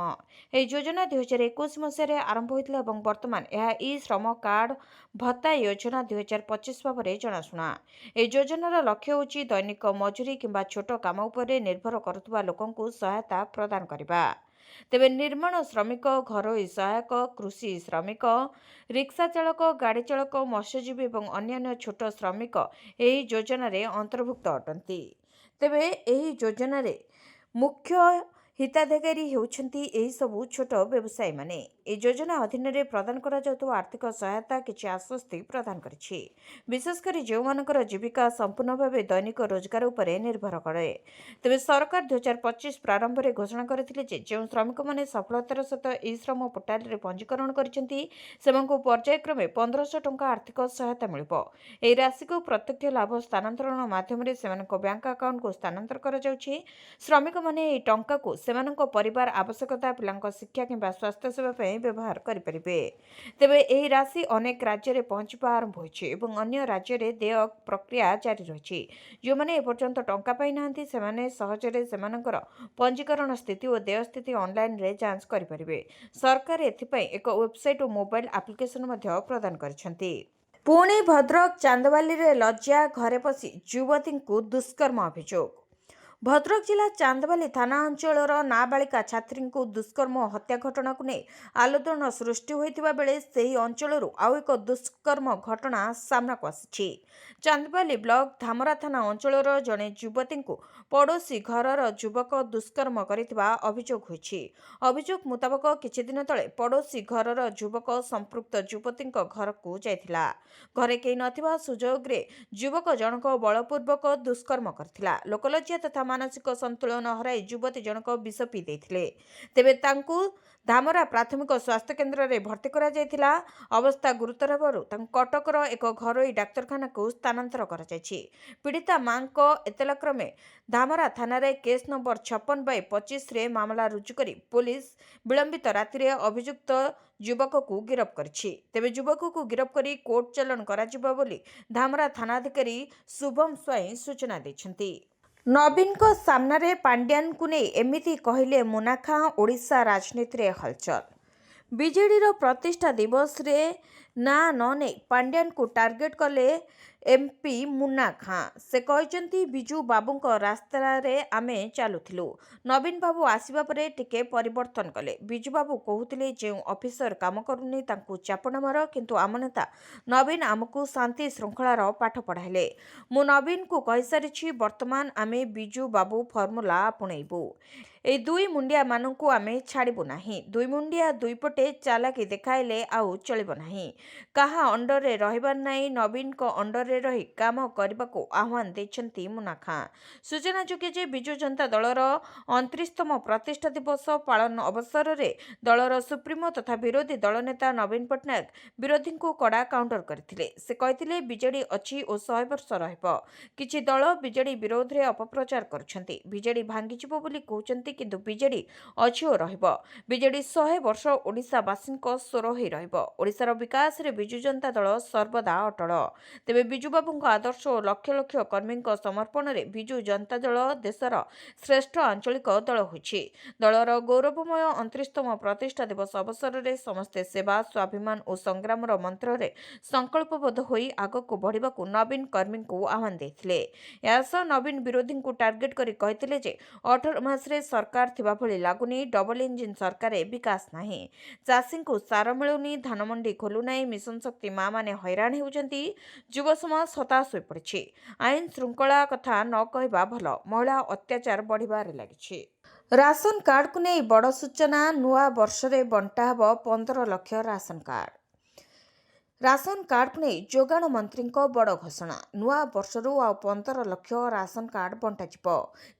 ଏହି ଯୋଜନା 2021 ମସିହାରେ ଆରମ୍ଭ ହୋଇଥିଲା ଏବଂ ବର୍ତ୍ତମାନ ଏହା ଇ-ଶ୍ରମ କାର୍ଡ ଭତ୍ତା ଯୋଜନା 2025 ଭାବରେ ଜଣାଶୁଣା। ଏହି ଯୋଜନାର ଲକ୍ଷ୍ୟ ହେଉଛି ଦୈନିକ ମଜୁରୀ କିମ୍ବା ଛୋଟ କାମ ଉପରେ ନିର୍ଭର କରୁଥିବା ଲୋକଙ୍କୁ ସହାୟତା ପ୍ରଦାନ କରିବା। ତେବେ ନିର୍ମାଣ ଶ୍ରମିକ, ଘରୋଇ ସହାୟକ, କୃଷି ଶ୍ରମିକ, ରିକ୍ସା ଚାଳକ, ଗାଡ଼ି ଚାଳକ, ମତ୍ସ୍ୟଜୀବୀ ଏବଂ ଅନ୍ୟାନ୍ୟ ଛୋଟ ଶ୍ରମିକ ଏହି ଯୋଜନାରେ ଅନ୍ତର୍ଭୁକ୍ତ ଅଟନ୍ତି। ତେବେ ଏହି ଯୋଜନାରେ ମୁଖ୍ୟ ହିତାଧିକାରୀ ହେଉଛନ୍ତି ଏହିସବୁ ଛୋଟ ବ୍ୟବସାୟୀମାନେ। ଏହି ଯୋଜନା ଅଧୀନରେ ପ୍ରଦାନ କରାଯାଉଥିବା ଆର୍ଥିକ ସହାୟତା କିଛି ଆଶ୍ୱସ୍ତି ପ୍ରଦାନ କରିଛି, ବିଶେଷ କରି ଯେଉଁମାନଙ୍କର ଜୀବିକା ସମ୍ପୂର୍ଣ୍ଣ ଭାବେ ଦୈନିକ ରୋଜଗାର ଉପରେ ନିର୍ଭର କରେ। ତେବେ ସରକାର 2025 ପ୍ରାରମ୍ଭରେ ଘୋଷଣା କରିଥିଲେ ଯେ ଯେଉଁ ଶ୍ରମିକମାନେ ସଫଳତାର ସହିତ ଇ-ଶ୍ରମ ପୋର୍ଟାଲରେ ପଞ୍ଜୀକରଣ କରିଛନ୍ତି, ସେମାନଙ୍କୁ ପର୍ଯ୍ୟାୟକ୍ରମେ 1,500 ଟଙ୍କା ଆର୍ଥିକ ସହାୟତା ମିଳିବ। ଏହି ରାଶିକୁ ପ୍ରତ୍ୟକ୍ଷ ଲାଭ ସ୍ଥାନାନ୍ତରଣ ମାଧ୍ୟମରେ ସେମାନଙ୍କ ବ୍ୟାଙ୍କ ଆକାଉଣ୍ଟକୁ ସ୍ଥାନାନ୍ତର କରାଯାଉଛି। ଶ୍ରମିକମାନେ ଏହି ଟଙ୍କାକୁ ସେମାନଙ୍କ ପରିବାର ଆବଶ୍ୟକତା, ପିଲାଙ୍କ ଶିକ୍ଷା କିମ୍ବା ସ୍ୱାସ୍ଥ୍ୟସେବା ପାଇଁ ବ୍ୟବହାର କରିପାରିବେ। ତେବେ ଏହି ରାଶି ଅନେକ ରାଜ୍ୟରେ ପହଞ୍ଚିବା ଆରମ୍ଭ ହୋଇଛି ଏବଂ ଅନ୍ୟ ରାଜ୍ୟରେ ଦେୟ ପ୍ରକ୍ରିୟା ଜାରି ରହିଛି। ଯେଉଁମାନେ ଏପର୍ଯ୍ୟନ୍ତ ଟଙ୍କା ପାଇନାହାନ୍ତି, ସେମାନେ ସହଜରେ ସେମାନଙ୍କର ପଞ୍ଜୀକରଣ ସ୍ଥିତି ଓ ଦେୟ ସ୍ଥିତି ଅନଲାଇନରେ ଯାଞ୍ଚ କରିପାରିବେ। ସରକାର ଏଥିପାଇଁ ଏକ ୱେବସାଇଟ୍ ଓ ମୋବାଇଲ ଆପ୍ଲିକେସନ ମଧ୍ୟ ପ୍ରଦାନ କରିଛନ୍ତି। ପୁଣି ଭଦ୍ରକ ଚାନ୍ଦବାଲିରେ ଲଜ୍ଜା ଘରେ ପଶି ଯୁବତୀଙ୍କୁ ଦୁଷ୍କର୍ମ ଅଭିଯୋଗ। ଭଦ୍ରକ ଜିଲ୍ଲା ଚାନ୍ଦବାଲି ଥାନା ଅଞ୍ଚଳର ନାବାଳିକା ଛାତ୍ରୀଙ୍କୁ ଦୁଷ୍କର୍ମ ଓ ହତ୍ୟା ଘଟଣାକୁ ନେଇ ଆଲୋଡ଼ନ ସୃଷ୍ଟି ହୋଇଥିବା ବେଳେ ସେହି ଅଞ୍ଚଳରୁ ଆଉ ଏକ ଦୁଷ୍କର୍ମ ଘଟଣା ସାମ୍ନାକୁ ଆସିଛି। ଚାନ୍ଦବାଲି ବ୍ଲକ ଧାମରା ଥାନା ଅଞ୍ଚଳର ଜଣେ ଯୁବତୀଙ୍କୁ ପଡ଼ୋଶୀ ଘରର ଯୁବକ ଦୁଷ୍କର୍ମ କରିଥିବା ଅଭିଯୋଗ ହୋଇଛି। ଅଭିଯୋଗ ମୁତାବକ କିଛି ଦିନ ତଳେ ପଡ଼ୋଶୀ ଘରର ଯୁବକ ସମ୍ପୃକ୍ତ ଯୁବତୀଙ୍କ ଘରକୁ ଯାଇଥିଲା। ଘରେ କେହି ନଥିବା ସୁଯୋଗରେ ଯୁବକ ଜଣକ ବଳପୂର୍ବକ ଦୁଷ୍କର୍ମ କରିଥିଲା। ଲୋକଲଜ୍ଜା ତଥା ମାନସିକ ସନ୍ତୁଳନ ହରାଇ ଯୁବତୀ ଜଣକ ବିଷ ପିଇ ଦେଇଥିଲେ। ତେବେ ତାଙ୍କୁ ଧାମରା ପ୍ରାଥମିକ ସ୍ୱାସ୍ଥ୍ୟ କେନ୍ଦ୍ରରେ ଭର୍ତ୍ତି କରାଯାଇଥିଲା। ଅବସ୍ଥା ଗୁରୁତର ହେବାରୁ ତାଙ୍କୁ କଟକର ଏକ ଘରୋଇ ଡାକ୍ତରଖାନାକୁ ସ୍ଥାନାନ୍ତର କରାଯାଇଛି। ପୀଡ଼ିତା ମାଙ୍କ ଏତଲା କ୍ରମେ ଧାମରା ଥାନାରେ କେସ୍ ନମ୍ବର 56/25ରେ ମାମଲା ରୁଜୁ କରି ପୋଲିସ ବିଳମ୍ବିତ ରାତିରେ ଅଭିଯୁକ୍ତ ଯୁବକକୁ ଗିରଫ କରିଛି। ତେବେ ଯୁବକକୁ ଗିରଫ କରି କୋର୍ଟ ଚାଲାଣ କରାଯିବ ବୋଲି ଧାମରା ଥାନାଧିକାରୀ ଶୁଭମ ସ୍ୱାଇଁ ସୂଚନା ଦେଇଛନ୍ତି। ନବୀନଙ୍କ ସାମ୍ନାରେ ପାଣ୍ଡିଆନଙ୍କୁ ନେଇ ଏମିତି କହିଲେ ମୁନା ଖାଁ, ଓଡ଼ିଶା ରାଜନୀତିରେ ହଲଚଲ। ବିଜେଡିର ପ୍ରତିଷ୍ଠା ଦିବସରେ ନାଁ ନ ନେଇ ପାଣ୍ଡିଆନଙ୍କୁ ଟାର୍ଗେଟ କଲେ ଏମ୍ପି ମୁନା ଖାଁ। ସେ କହିଛନ୍ତି, ବିଜୁ ବାବୁଙ୍କ ରାସ୍ତାରେ ଆମେ ଚାଲୁଥିଲୁ। ନବୀନ ବାବୁ ଆସିବା ପରେ ଟିକେ ପରିବର୍ତ୍ତନ କଲେ। ବିଜୁ ବାବୁ କହୁଥିଲେ ଯେଉଁ ଅଫିସର କାମ କରୁନି ତାଙ୍କୁ ଚାପଡ଼ା ମାର, କିନ୍ତୁ ଆମ ନେତା ନବୀନ ଆମକୁ ଶାନ୍ତି ଶୃଙ୍ଖଳାର ପାଠ ପଢ଼ାଇଲେ। ମୁଁ ନବୀନଙ୍କୁ କହିସାରିଛି, ବର୍ତ୍ତମାନ ଆମେ ବିଜୁ ବାବୁ ଫର୍ମୁଲା ଆପଣେଇବୁ। ଏହି ଦୁଇ ମୁଣ୍ଡିଆମାନଙ୍କୁ ଆମେ ଛାଡ଼ିବୁ ନାହିଁ। ଦୁଇ ମୁଣ୍ଡିଆ ଦୁଇପଟେ ଚାଲାକି ଦେଖାଇଲେ ଆଉ ଚଳିବ ନାହିଁ। କାହା ଅଣ୍ଡରରେ ରହିବାର ନାହିଁ। ନବୀନଙ୍କ ଅଣ୍ଡରରେ ରହି କାମ କରିବାକୁ ଆହ୍ୱାନ ଦେଇଛନ୍ତି ମୁନା ଖାଁ। ସୂଚନାଯୋଗ୍ୟ ଯେ ବିଜୁ ଜନତା ଦଳର 29ତମ ପ୍ରତିଷ୍ଠା ଦିବସ ପାଳନ ଅବସରରେ ଦଳର ସୁପ୍ରିମୋ ତଥା ବିରୋଧୀ ଦଳ ନେତା ନବୀନ ପଟ୍ଟନାୟକ ବିରୋଧୀଙ୍କୁ କଡ଼ା କାଉଣ୍ଟର କରିଥିଲେ। ସେ କହିଥିଲେ, ବିଜେଡି ଅଛି ଓ 100 ବର୍ଷ ରହିବ। କିଛି ଦଳ ବିଜେଡି ବିରୋଧରେ ଅପପ୍ରଚାର କରୁଛନ୍ତି। ବିଜେଡି ଭାଙ୍ଗିଯିବ ବୋଲି କହୁଛନ୍ତି, କିନ୍ତୁ ବିଜେଡି ଅଛି ଓ ରହିବ। ବିଜେଡି 100 ବର୍ଷ ଓଡ଼ିଶାବାସୀଙ୍କ ସ୍ୱର ହୋଇ ରହିବ। ଓଡ଼ିଶାର ବିକାଶରେ ବିଜୁ ଜନତା ଦଳ ସର୍ବଦା ଅଟଳ। ତେବେ ବିଜୁବାବୁଙ୍କ ଆଦର୍ଶ ଓ ଲକ୍ଷ ଲକ୍ଷ କର୍ମୀଙ୍କ ସମର୍ପଣରେ ବିଜୁ ଜନତା ଦଳ ଦେଶର ଶ୍ରେଷ୍ଠ ଆଞ୍ଚଳିକ ଦଳ ହୋଇଛି। ଦଳର ଗୌରବମୟ 29ତମ ପ୍ରତିଷ୍ଠା ଦିବସ ଅବସରରେ ସମସ୍ତେ ସେବା, ସ୍ୱାଭିମାନ ଓ ସଂଗ୍ରାମର ମନ୍ତ୍ରରେ ସଂକଳ୍ପବଦ୍ଧ ହୋଇ ଆଗକୁ ବଢ଼ିବାକୁ ନବୀନ କର୍ମୀଙ୍କୁ ଆହ୍ୱାନ ଦେଇଥିଲେ। ଏହାସହ ନବୀନ ବିରୋଧୀଙ୍କୁ ଟାର୍ଗେଟ କରି କହିଥିଲେ ଯେ 18 ମାସରେ ସରକାର ଥିବା ଭଳି ଲାଗୁନି। ଡବଲ ଇଞ୍ଜିନ ସରକାରରେ ବିକାଶ ନାହିଁ। ଚାଷୀଙ୍କୁ ସାର ମିଳୁନି, ଧାନମଣ୍ଡି ଖୋଲୁନାହିଁ। ମିଶନ ଶକ୍ତି ମାଆମାନେ ହଇରାଣ ହେଉଛନ୍ତି। ଯୁବ ସମାଜ ହତାଶ ହୋଇପଡ଼ିଛି। ଆଇନ ଶୃଙ୍ଖଳା କଥା ନ କହିବା ଭଲ। ମହିଳା ଅତ୍ୟାଚାର ବଢ଼ିବାରେ ଲାଗିଛି। ରାସନ କାର୍ଡକୁ ନେଇ ବଡ଼ ସୂଚନା। ନୂଆ ବର୍ଷରେ ବଣ୍ଟା ହେବ 15 ଲକ୍ଷ ରାସନ କାର୍ଡ। ରାସନ କାର୍ଡକୁ ନେଇ ଯୋଗାଣ ମନ୍ତ୍ରୀଙ୍କ ବଡ଼ ଘୋଷଣା। ନୂଆ ବର୍ଷରୁ ଆଉ 15 ଲକ୍ଷ ରାସନ କାର୍ଡ ବଣ୍ଟାଯିବ।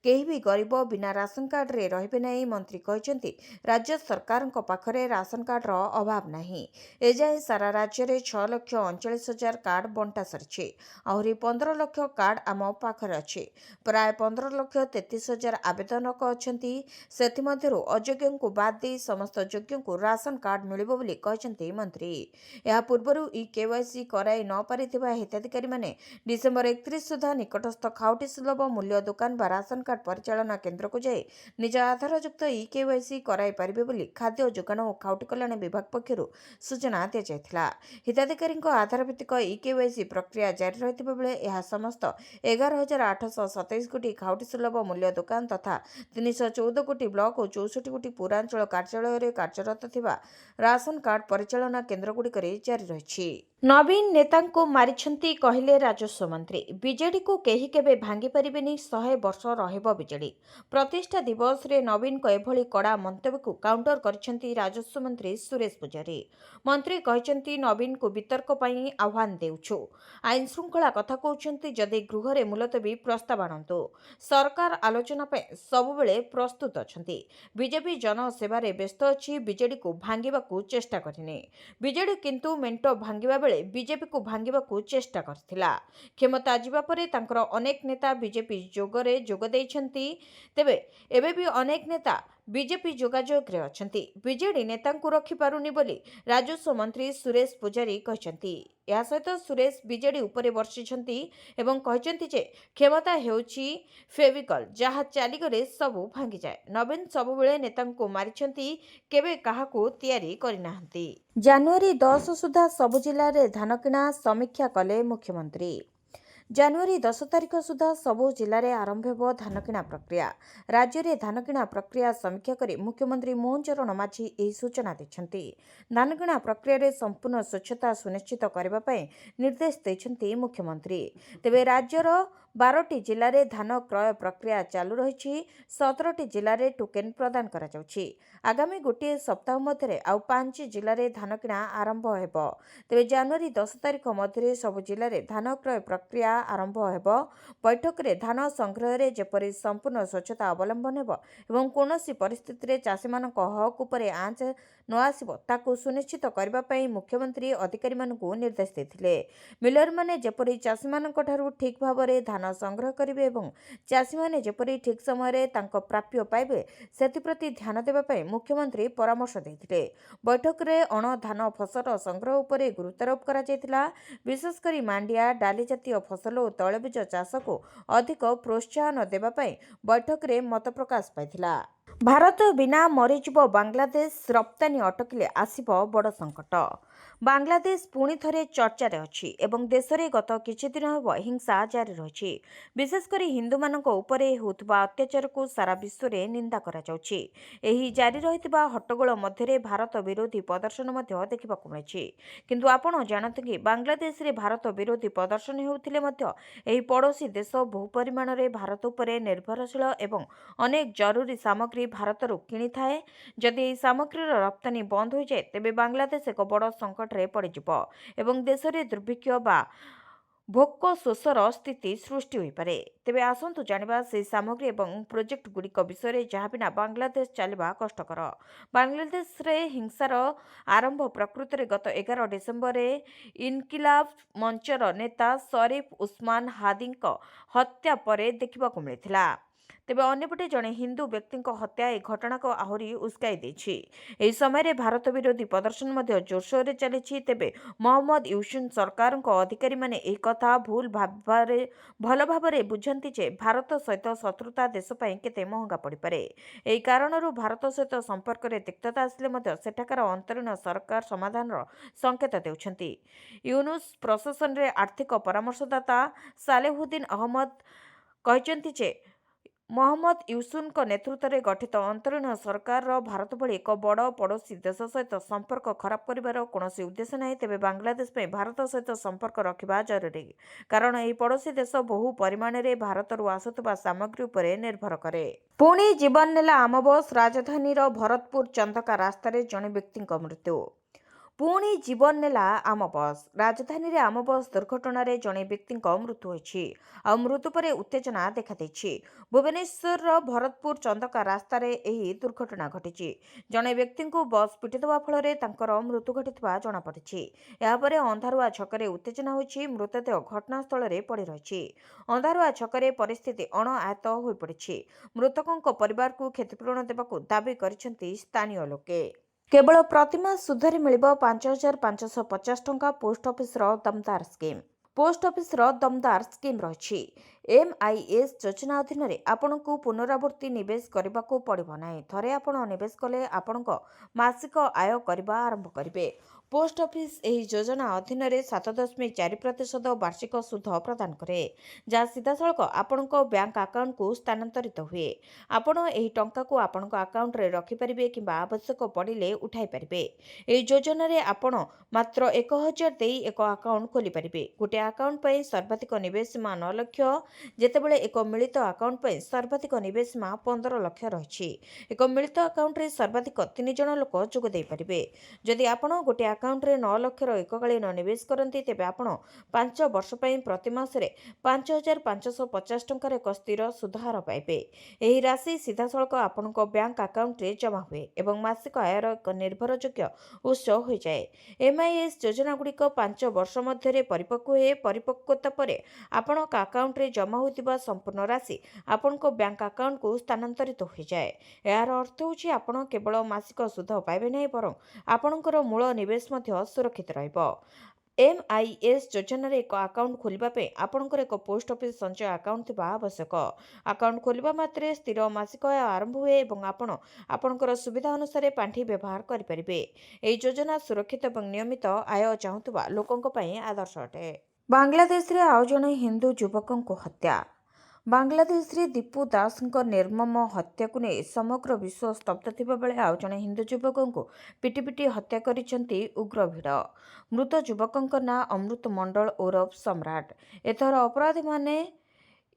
କେହି ବି ଗରିବ ବିନା ରାସନ କାର୍ଡରେ ରହିବେ ନାହିଁ। ମନ୍ତ୍ରୀ କହିଛନ୍ତି, ରାଜ୍ୟ ସରକାରଙ୍କ ପାଖରେ ରାସନ କାର୍ଡର ଅଭାବ ନାହିଁ। ଏଯାଏଁ ସାରା ରାଜ୍ୟରେ 6,39,000 କାର୍ଡ ବଣ୍ଟା ସରିଛି। ଆହୁରି 15 ଲକ୍ଷ କାର୍ଡ ଆମ ପାଖରେ ଅଛି। ପ୍ରାୟ 15,33,000 ଆବେଦନକ ଅଛନ୍ତି। ସେଥିମଧ୍ୟରୁ ଅଯୋଗ୍ୟଙ୍କୁ ବାଦ ଦେଇ ସମସ୍ତ ଯୋଗ୍ୟଙ୍କୁ ରାସନ କାର୍ଡ ମିଳିବ ବୋଲି କହିଛନ୍ତି ମନ୍ତ୍ରୀ। ଏହା ପୂର୍ବରୁ ଇ-କେୱାଇସି କରାଇ ନ ପାରିଥିବା ହିତାଧିକାରୀମାନେ ଡିସେମ୍ବର 31 ସୁଦ୍ଧା ନିକଟସ୍ଥ ଖାଉଟି ସୁଲଭ ମୂଲ୍ୟ ଦୋକାନ ବା ରାସନ କାର୍ଡ ପରିଚାଳନା କେନ୍ଦ୍ରକୁ ଯାଇ ନିଜ ଆଧାରଯୁକ୍ତ ଇ-କେୱାଇସି କରାଇ ପାରିବେ ବୋଲି ଖାଦ୍ୟ ଯୋଗାଣ ଓ ଖାଉଟି କଲ୍ୟାଣ ବିଭାଗ ପକ୍ଷରୁ ସୂଚନା ଦିଆଯାଇଥିଲା। ହିତାଧିକାରୀଙ୍କ ଆଧାରଭିତ୍ତିକ ଇ-କେୱାଇସି ପ୍ରକ୍ରିୟା ଜାରି ରହିଥିବା ବେଳେ ଏହା ସମସ୍ତ 11,827 ଗୋଟି ଖାଉଟି ସୁଲଭ ମୂଲ୍ୟ ଦୋକାନ ତଥା 314 ଗୋଟି ବ୍ଲକ ଓ 64 ଗୋଟି ପୌରାଞ୍ଚଳ କାର୍ଯ୍ୟାଳୟରେ କାର୍ଯ୍ୟରତ ଥିବା ରାସନ କାର୍ଡ ପରିଚାଳନା କେନ୍ଦ୍ରଗୁଡ଼ିକରେ ଜାରି ରହିଛି। ନବୀନ ନେତାଙ୍କୁ ମାରିଛନ୍ତି କହିଲେ ରାଜସ୍ୱ ମନ୍ତ୍ରୀ। ବିଜେଡିକୁ କେହି କେବେ ଭାଙ୍ଗି ପାରିବେନି। 100 ବର୍ଷ ରହିବ ବିଜେଡି। ପ୍ରତିଷ୍ଠା ଦିବସରେ ନବୀନଙ୍କ ଏଭଳି କଡ଼ା ମନ୍ତବ୍ୟକୁ କାଉଣ୍ଟର କରିଛନ୍ତି ରାଜସ୍ୱ ମନ୍ତ୍ରୀ ସୁରେଶ ପୂଜାରୀ। ମନ୍ତ୍ରୀ କହିଛନ୍ତି, ନବୀନଙ୍କୁ ବିତର୍କ ପାଇଁ ଆହ୍ୱାନ ଦେଉଛୁ। ଆଇନ ଶୃଙ୍ଖଳା କଥା କହୁଛନ୍ତି, ଯଦି ଗୃହରେ ମୁଲତବୀ ପ୍ରସ୍ତାବ ଆଣନ୍ତୁ। ସରକାର ଆଲୋଚନା ପାଇଁ ସବୁବେଳେ ପ୍ରସ୍ତୁତ ଅଛନ୍ତି। ବିଜେପି ଜନସେବାରେ ବ୍ୟସ୍ତ ଅଛି। ବିଜେଡିକୁ ଭାଙ୍ଗିବାକୁ ଚେଷ୍ଟା କରିନି। ବିଜେଡି କିନ୍ତୁ ମେଣ୍ଟ ଭାଙ୍ଗିବା ବେଳେ ବିଜେପିକୁ ଭାଙ୍ଗିବାକୁ ଚେଷ୍ଟା କରିଥିଲା। କ୍ଷମତା ଯିବା ପରେ ତାଙ୍କର ଅନେକ ନେତା ବିଜେପି ଯୋଗରେ ଯୋଗ ଦେଇଛନ୍ତି। ତେବେ ଏବେ ବି ଅନେକ ନେତା ବିଜେପି ଯୋଗାଯୋଗରେ ଅଛନ୍ତି। ବିଜେଡି ନେତାଙ୍କୁ ରଖିପାରୁନି ବୋଲି ରାଜସ୍ୱ ମନ୍ତ୍ରୀ ସୁରେଶ ପୂଜାରୀ କହିଛନ୍ତି। ଏହା ସହିତ ସୁରେଶ ବିଜେଡି ଉପରେ ବର୍ଷିଛନ୍ତି ଏବଂ କହିଛନ୍ତି ଯେ କ୍ଷମତା ହେଉଛି ଫେଭିକଲ୍, ଯାହା ଚାଲିଗଲେ ସବୁ ଭାଙ୍ଗିଯାଏ। ନବୀନ ସବୁବେଳେ ନେତାଙ୍କୁ ମାରିଛନ୍ତି, କେବେ କାହାକୁ ତିଆରି କରିନାହାନ୍ତି। ଜାନୁଆରୀ 10 ସୁଦ୍ଧା ସବୁ ଜିଲ୍ଲାରେ ଧାନ କିଣା ସମୀକ୍ଷା କଲେ ମୁଖ୍ୟମନ୍ତ୍ରୀ। ଜାନୁଆରୀ 10 ତାରିଖ ସୁଦ୍ଧା ସବୁ ଜିଲ୍ଲାରେ ଆରମ୍ଭ ହେବ ଧାନ କିଣା ପ୍ରକ୍ରିୟା। ରାଜ୍ୟରେ ଧାନ କିଣା ପ୍ରକ୍ରିୟା ସମୀକ୍ଷା କରି ମୁଖ୍ୟମନ୍ତ୍ରୀ ମୋହନ ଚରଣ ମାଝୀ ଏହି ସୂଚନା ଦେଇଛନ୍ତି। ଧାନ କିଣା ପ୍ରକ୍ରିୟାରେ ସମ୍ପୂର୍ଣ୍ଣ ସ୍ୱଚ୍ଛତା ସୁନିଶ୍ଚିତ କରିବା ପାଇଁ ନିର୍ଦ୍ଦେଶ ଦେଇଛନ୍ତି ମୁଖ୍ୟମନ୍ତ୍ରୀ। ତେବେ ରାଜ୍ୟର 12ଟି ଜିଲ୍ଲାରେ ଧାନ କ୍ରୟ ପ୍ରକ୍ରିୟା ଚାଲୁ ରହିଛି। 17ଟି ଜିଲ୍ଲାରେ ଟୋକେନ୍ ପ୍ରଦାନ କରାଯାଉଛି। ଆଗାମୀ ଗୋଟିଏ ସପ୍ତାହ ମଧ୍ୟରେ ଆଉ 5 ଜିଲ୍ଲାରେ ଧାନ କିଣା ଆରମ୍ଭ ହେବ। ତେବେ ଜାନୁଆରୀ 10 ତାରିଖ ମଧ୍ୟରେ ସବୁ ଜିଲ୍ଲାରେ ଧାନ କ୍ରୟ ପ୍ରକ୍ରିୟା ଆରମ୍ଭ ହେବ। ବୈଠକରେ ଧାନ ସଂଗ୍ରହରେ ଯେପରି ସମ୍ପୂର୍ଣ୍ଣ ସ୍ୱଚ୍ଛତା ଅବଲମ୍ବନ ହେବ ଏବଂ କୌଣସି ପରିସ୍ଥିତିରେ ଚାଷୀମାନଙ୍କ ହକ୍ ଉପରେ ଆଞ୍ଚ ନ ଆସିବ ତାକୁ ସୁନିଶ୍ଚିତ କରିବା ପାଇଁ ମୁଖ୍ୟମନ୍ତ୍ରୀ ଅଧିକାରୀମାନଙ୍କୁ ନିର୍ଦ୍ଦେଶ ଦେଇଥିଲେ। ମିଲରମାନେ ଯେପରି ଚାଷୀମାନଙ୍କଠାରୁ ଠିକ୍ ଭାବରେ ଧାନ ସଂଗ୍ରହ କରିବେ ଏବଂ ଚାଷୀମାନେ ଯେପରି ଠିକ୍ ସମୟରେ ତାଙ୍କ ପ୍ରାପ୍ୟ ପାଇବେ ସେଥିପ୍ରତି ଧ୍ୟାନ ଦେବା ପାଇଁ ମୁଖ୍ୟମନ୍ତ୍ରୀ ପରାମର୍ଶ ଦେଇଥିଲେ। ବୈଠକରେ ଅଣ ଧାନ ଫସଲ ସଂଗ୍ରହ ଉପରେ ଗୁରୁତ୍ୱାରୋପ କରାଯାଇଥିଲା। ବିଶେଷ କରି ମାଣ୍ଡିଆ, ଡାଲି ଜାତୀୟ ଫସଲ ଓ ତୈଳବୀଜ ଚାଷକୁ ଅଧିକ ପ୍ରୋତ୍ସାହନ ଦେବା ପାଇଁ ବୈଠକରେ ମତ ପ୍ରକାଶ ପାଇଥିଲା। ଭାରତ ବିନା ମରିଯିବ ବାଂଲାଦେଶ, ରପ୍ତାନୀ ଅଟକିଲେ ଆସିବ ବଡ଼ ସଙ୍କଟ। ବାଂଲାଦେଶ ପୁଣି ଥରେ ଚର୍ଚ୍ଚାରେ ଅଛି ଏବଂ ଦେଶରେ ଗତ କିଛିଦିନ ହେବ ହିଂସା ଜାରି ରହିଛି। ବିଶେଷ କରି ହିନ୍ଦୁମାନଙ୍କ ଉପରେ ହେଉଥିବା ଅତ୍ୟାଚାରକୁ ସାରା ବିଶ୍ୱରେ ନିନ୍ଦା କରାଯାଉଛି। ଏହି ଜାରି ରହିଥିବା ହଟ୍ଟଗୋଳ ମଧ୍ୟରେ ଭାରତ ବିରୋଧୀ ପ୍ରଦର୍ଶନ ମଧ୍ୟ ଦେଖିବାକୁ ମିଳିଛି। କିନ୍ତୁ ଆପଣ ଜାଣନ୍ତି କି ବାଂଲାଦେଶରେ ଭାରତ ବିରୋଧୀ ପ୍ରଦର୍ଶନ ହେଉଥିଲେ ମଧ୍ୟ ଏହି ପଡ଼ୋଶୀ ଦେଶ ବହୁ ପରିମାଣରେ ଭାରତ ଉପରେ ନିର୍ଭରଶୀଳ ଏବଂ ଅନେକ ଜରୁରୀ ସାମଗ୍ରୀ ଭାରତରୁ କିଣିଥାଏ। ଯଦି ଏହି ସାମଗ୍ରୀର ରପ୍ତାନୀ ବନ୍ଦ ହୋଇଯାଏ ତେବେ ବାଂଲାଦେଶ ଏକ ବଡ଼ ସଙ୍କଟରେ ପଡ଼ିଯିବ ଏବଂ ଦେଶରେ ଦୁର୍ଭିକ୍ଷ ବା ଭୋକ ଶୋଷର ସ୍ଥିତି ସୃଷ୍ଟି ହୋଇପାରେ। ତେବେ ଆସନ୍ତୁ ଜାଣିବା ସେହି ସାମଗ୍ରୀ ଏବଂ ପ୍ରୋଜେକ୍ଟଗୁଡ଼ିକ ବିଷୟରେ ଯାହା ବିନା ବାଂଲାଦେଶ ଚାଲିବା କଷ୍ଟକର। ବାଂଲାଦେଶରେ ହିଂସାର ଆରମ୍ଭ ପ୍ରକୃତରେ ଗତ 11 ଡିସେମ୍ବରରେ ଇନକିଲାବ ମଞ୍ଚର ନେତା ସରିଫ ଉସ୍ମାନ ହାଦିଙ୍କ ହତ୍ୟା ପରେ ଦେଖିବାକୁ ମିଳିଥିଲା। ତେବେ ଅନ୍ୟପଟେ ଜଣେ ହିନ୍ଦୁ ବ୍ୟକ୍ତିଙ୍କ ହତ୍ୟା ଏହି ଘଟଣାକୁ ଆହୁରି ଉସ୍କାଇ ଦେଇଛି। ଏହି ସମୟରେ ଭାରତ ବିରୋଧୀ ପ୍ରଦର୍ଶନ ମଧ୍ୟ ଜୋରସୋରରେ ଚାଲିଛି। ତେବେ ମହମ୍ମଦ ୟୁସୁଫ ସରକାରଙ୍କ ଅଧିକାରୀମାନେ ଏହି କଥା ଭଲ ଭାବରେ ବୁଝନ୍ତି ଯେ ଭାରତ ସହିତ ଶତ୍ରୁତା ଦେଶ ପାଇଁ କେତେ ମହଙ୍ଗା ପଡ଼ିପାରେ। ଏହି କାରଣରୁ ଭାରତ ସହିତ ସମ୍ପର୍କରେ ତିକ୍ତତା ଆସିଲେ ମଧ୍ୟ ସେଠାକାର ଅନ୍ତରୀଣ ସରକାର ସମାଧାନର ସଂକେତ ଦେଉଛନ୍ତି। ୟୁନୁସ ପ୍ରଶାସନରେ ଆର୍ଥିକ ପରାମର୍ଶଦାତା ସାଲେହୁଦ୍ଦିନ ଅହମଦ କହିଛନ୍ତି ଯେ ମହମ୍ମଦ ୟୁସୁଫଙ୍କ ନେତୃତ୍ୱରେ ଗଠିତ ଅନ୍ତରୀଣ ସରକାରର ଭାରତ ଭଳି ଏକ ବଡ଼ ପଡ଼ୋଶୀ ଦେଶ ସହିତ ସମ୍ପର୍କ ଖରାପ କରିବାର କୌଣସି ଉଦ୍ଦେଶ୍ୟ ନାହିଁ। ତେବେ ବାଂଲାଦେଶ ପାଇଁ ଭାରତ ସହିତ ସମ୍ପର୍କ ରଖିବା ଜରୁରୀ, କାରଣ ଏହି ପଡ଼ୋଶୀ ଦେଶ ବହୁ ପରିମାଣରେ ଭାରତରୁ ଆସୁଥିବା ସାମଗ୍ରୀ ଉପରେ ନିର୍ଭର କରେ। ପୁଣି ଜୀବନ ନେଲା ଆମ ବସ୍। ରାଜଧାନୀର ଭରତପୁର ଚନ୍ଦକା ରାସ୍ତାରେ ଜଣେ ବ୍ୟକ୍ତିଙ୍କ ମୃତ୍ୟୁ। ପୁଣି ଜୀବନ ନେଲା ଆମ ବସ୍। ରାଜଧାନୀରେ ଆମ ବସ୍ ଦୁର୍ଘଟଣାରେ ଜଣେ ବ୍ୟକ୍ତିଙ୍କ ମୃତ୍ୟୁ ହୋଇଛି। ଆଉ ମୃତ୍ୟୁ ପରେ ଉତ୍ତେଜନା ଦେଖାଦେଇଛି। ଭୁବନେଶ୍ୱରର ଭରତପୁର ଚନ୍ଦକା ରାସ୍ତାରେ ଏହି ଦୁର୍ଘଟଣା ଘଟିଛି। ଜଣେ ବ୍ୟକ୍ତିଙ୍କୁ ବସ୍ ପିଟିଦେବା ଫଳରେ ତାଙ୍କର ମୃତ୍ୟୁ ଘଟିଥିବା ଜଣାପଡ଼ିଛି। ଏହାପରେ ଅନ୍ଧାରୁଆ ଛକରେ ଉତ୍ତେଜନା ହୋଇଛି। ମୃତଦେହ ଘଟଣାସ୍ଥଳରେ ପଡ଼ି ରହିଛି। ଅନ୍ଧାରୁଆ ଛକରେ ପରିସ୍ଥିତି ଅଣଆୟତ୍ତ ହୋଇପଡ଼ିଛି। ମୃତକଙ୍କ ପରିବାରକୁ କ୍ଷତିପୂରଣ ଦେବାକୁ ଦାବି କରିଛନ୍ତି ସ୍ଥାନୀୟ ଲୋକେ। କେବଳ ପ୍ରତିମାସ ସୁଧରେ ମିଳିବ 5,550 ଟଙ୍କା। ପୋଷ୍ଟ ଅଫିସର ଦମଦାର ସ୍କିମ୍। ପୋଷ୍ଟ ଅଫିସର ଦମଦାର ସ୍କିମ୍ ରହିଛି। MIS ଯୋଜନା ଅଧୀନରେ ଆପଣଙ୍କୁ ପୁନରାବୃତ୍ତି ନିବେଶ କରିବାକୁ ପଡ଼ିବ ନାହିଁ। ଥରେ ଆପଣ ନିବେଶ କଲେ ଆପଣଙ୍କ ମାସିକ ଆୟ କରିବା ଆରମ୍ଭ କରିବେ। ପୋଷ୍ଟ ଅଫିସ ଏହି ଯୋଜନା ଅଧୀନରେ 7.4% ବାର୍ଷିକ ସୁଧ ପ୍ରଦାନ କରେ, ଯାହା ସିଧାସଳଖ ଆପଣଙ୍କ ବ୍ୟାଙ୍କ ଆକାଉଣ୍ଟକୁ ସ୍ଥାନାନ୍ତରିତ ହୁଏ। ଆପଣ ଏହି ଟଙ୍କାକୁ ଆପଣଙ୍କ ଆକାଉଣ୍ଟରେ ରଖିପାରିବେ କିମ୍ବା ଆବଶ୍ୟକ ପଡ଼ିଲେ ଉଠାଇ ପାରିବେ। ଏହି ଯୋଜନାରେ ଆପଣ ମାତ୍ର 1,000 ଦେଇ ଏକ ଆକାଉଣ୍ଟ ଖୋଲିପାରିବେ। ଗୋଟିଏ ଆକାଉଣ୍ଟ ପାଇଁ ସର୍ବାଧିକ ନିବେଶ ସୀମା 9 ଲକ୍ଷ, ଯେତେବେଳେ ଏକ ମିଳିତ ଆକାଉଣ୍ଟ ପାଇଁ ସର୍ବାଧିକ ନିବେଶ ସୀମା 15 ଲକ୍ଷ ରହିଛି। ଏକ ମିଳିତ ଆକାଉଣ୍ଟରେ ସର୍ବାଧିକ 3 ଜଣ ଲୋକ ଯୋଗ ଦେଇପାରିବେ। ଯଦି ଆପଣ ଗୋଟିଏ ଆକାଉଣ୍ଟରେ 9 ଲକ୍ଷର ଏକକାଳୀନ ନିବେଶ କରନ୍ତି ତେବେ ଆପଣ 5 ବର୍ଷ ପାଇଁ ପ୍ରତି ମାସରେ 5,550 ଟଙ୍କାର ଏକ ସ୍ଥିର ସୁଧହାର ପାଇବେ। ଏହି ରାଶି ସିଧାସଳଖ ଆପଣଙ୍କ ବ୍ୟାଙ୍କ ଆକାଉଣ୍ଟରେ ଜମା ହୁଏ ଏବଂ ମାସିକ ଆୟର ଏକ ନିର୍ଭରଯୋଗ୍ୟ ଉତ୍ସ ହୋଇଯାଏ। MIS ଯୋଜନାଗୁଡ଼ିକ 5 ବର୍ଷ ମଧ୍ୟରେ ପରିପକ୍ୱ ହୁଏ। ପରିପକ୍ୱତା ପରେ ଆପଣଙ୍କ ଆକାଉଣ୍ଟରେ ଜମା ହୋଇଥିବା ସମ୍ପୂର୍ଣ୍ଣ ରାଶି ଆପଣଙ୍କ ବ୍ୟାଙ୍କ ଆକାଉଣ୍ଟକୁ ସ୍ଥାନାନ୍ତରିତ ହୋଇଯାଏ। ଏହାର ଅର୍ଥ ହେଉଛି ଆପଣ କେବଳ ମାସିକ ସୁଧ ପାଇବେ ନାହିଁ ବରଂ ଆପଣଙ୍କର ମୂଳ ନିବେଶ ମଧ୍ୟ ସୁରକ୍ଷିତ ରହିବ। MIS ଯୋଜନାରେ ଏକ ଆକାଉଣ୍ଟ ଖୋଲିବା ପାଇଁ ଆପଣଙ୍କର ଏକ ପୋଷ୍ଟ ଅଫିସ ସଞ୍ଚୟ ଆକାଉଣ୍ଟ ଥିବା ଆବଶ୍ୟକ। ଆକାଉଣ୍ଟ ଖୋଲିବା ମାତ୍ରେ ସ୍ଥିର ମାସିକ ଆୟ ଆରମ୍ଭ ହୁଏ ଏବଂ ଆପଣ ଆପଣଙ୍କର ସୁବିଧା ଅନୁସାରେ ପାଣ୍ଠି ବ୍ୟବହାର କରିପାରିବେ। ଏହି ଯୋଜନା ସୁରକ୍ଷିତ ଏବଂ ନିୟମିତ ଆୟ ଚାହୁଁଥିବା ଲୋକଙ୍କ ପାଇଁ ଆଦର୍ଶ ଅଟେ। ବାଂଲାଦେଶରେ ଆଉ ଜଣେ ହିନ୍ଦୁ ଯୁବକଙ୍କୁ ହତ୍ୟା। ବାଂଲାଦେଶରେ ଦୀପୁ ଦାସଙ୍କ ନିର୍ମମ ହତ୍ୟାକୁ ନେଇ ସମଗ୍ର ବିଶ୍ୱ ସ୍ତବ୍ଧ ଥିବାବେଳେ ଆଉ ଜଣେ ହିନ୍ଦୁ ଯୁବକଙ୍କୁ ପିଟି ପିଟି ହତ୍ୟା କରିଛନ୍ତି ଉଗ୍ର ଭିଡ଼। ମୃତ ଯୁବକଙ୍କ ନାଁ ଅମୃତ ମଣ୍ଡଳ ଓରଫ ସମ୍ରାଟ। ଏଥର ଅପରାଧୀମାନେ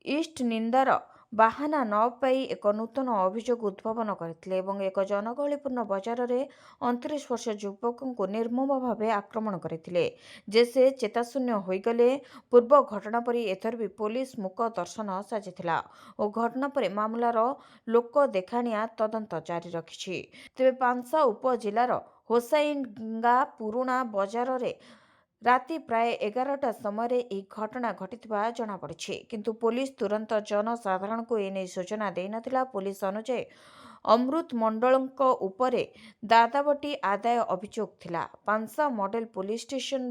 ଇଷ୍ଟ ନିନ୍ଦାର ବାହାନା ନ ପାଇ ଏକ ନୂତନ ଅଭିଯୋଗ ଉଦ୍ଭାବନ କରିଥିଲେ ଏବଂ ଏକ ଜନଗହଳିପୂର୍ଣ୍ଣ ବଜାରରେ 29 ବର୍ଷୀୟ ଯୁବକଙ୍କୁ ନିର୍ମମ ଭାବେ ଆକ୍ରମଣ କରିଥିଲେ ଯେ ସେ ଚେତାଶୂନ୍ୟ ହୋଇଗଲେ। ପୂର୍ବ ଘଟଣା ପରି ଏଥର ବି ପୋଲିସ ମୂକ ଦର୍ଶନ ସାଜିଥିଲା ଓ ଘଟଣା ପରେ ମାମଲାର ଲୋକ ଦେଖାଣିଆ ତଦନ୍ତ ଜାରି ରଖିଛି। ତେବେ ପାଂସା ଉପଜିଲ୍ଲାର ହୋସାଇନଗାଁ ପୁରୁଣା ବଜାରରେ ରାତି ପ୍ରାୟ 11ଟା ସମୟରେ ଏହି ଘଟଣା ଘଟିଥିବା ଜଣାପଡ଼ିଛି। କିନ୍ତୁ ପୋଲିସ ତୁରନ୍ତ ଜନସାଧାରଣଙ୍କୁ ଏନେଇ ସୂଚନା ଦେଇନଥିଲା। ପୋଲିସ ଅନୁଯାୟୀ ଅମୃତ ମଣ୍ଡଳଙ୍କ ଉପରେ ଦାଦାବଟି ଆଦାୟ ଅଭିଯୋଗ ଥିଲା। ପାଂସା ମଡେଲ ପୋଲିସ ଷ୍ଟେସନ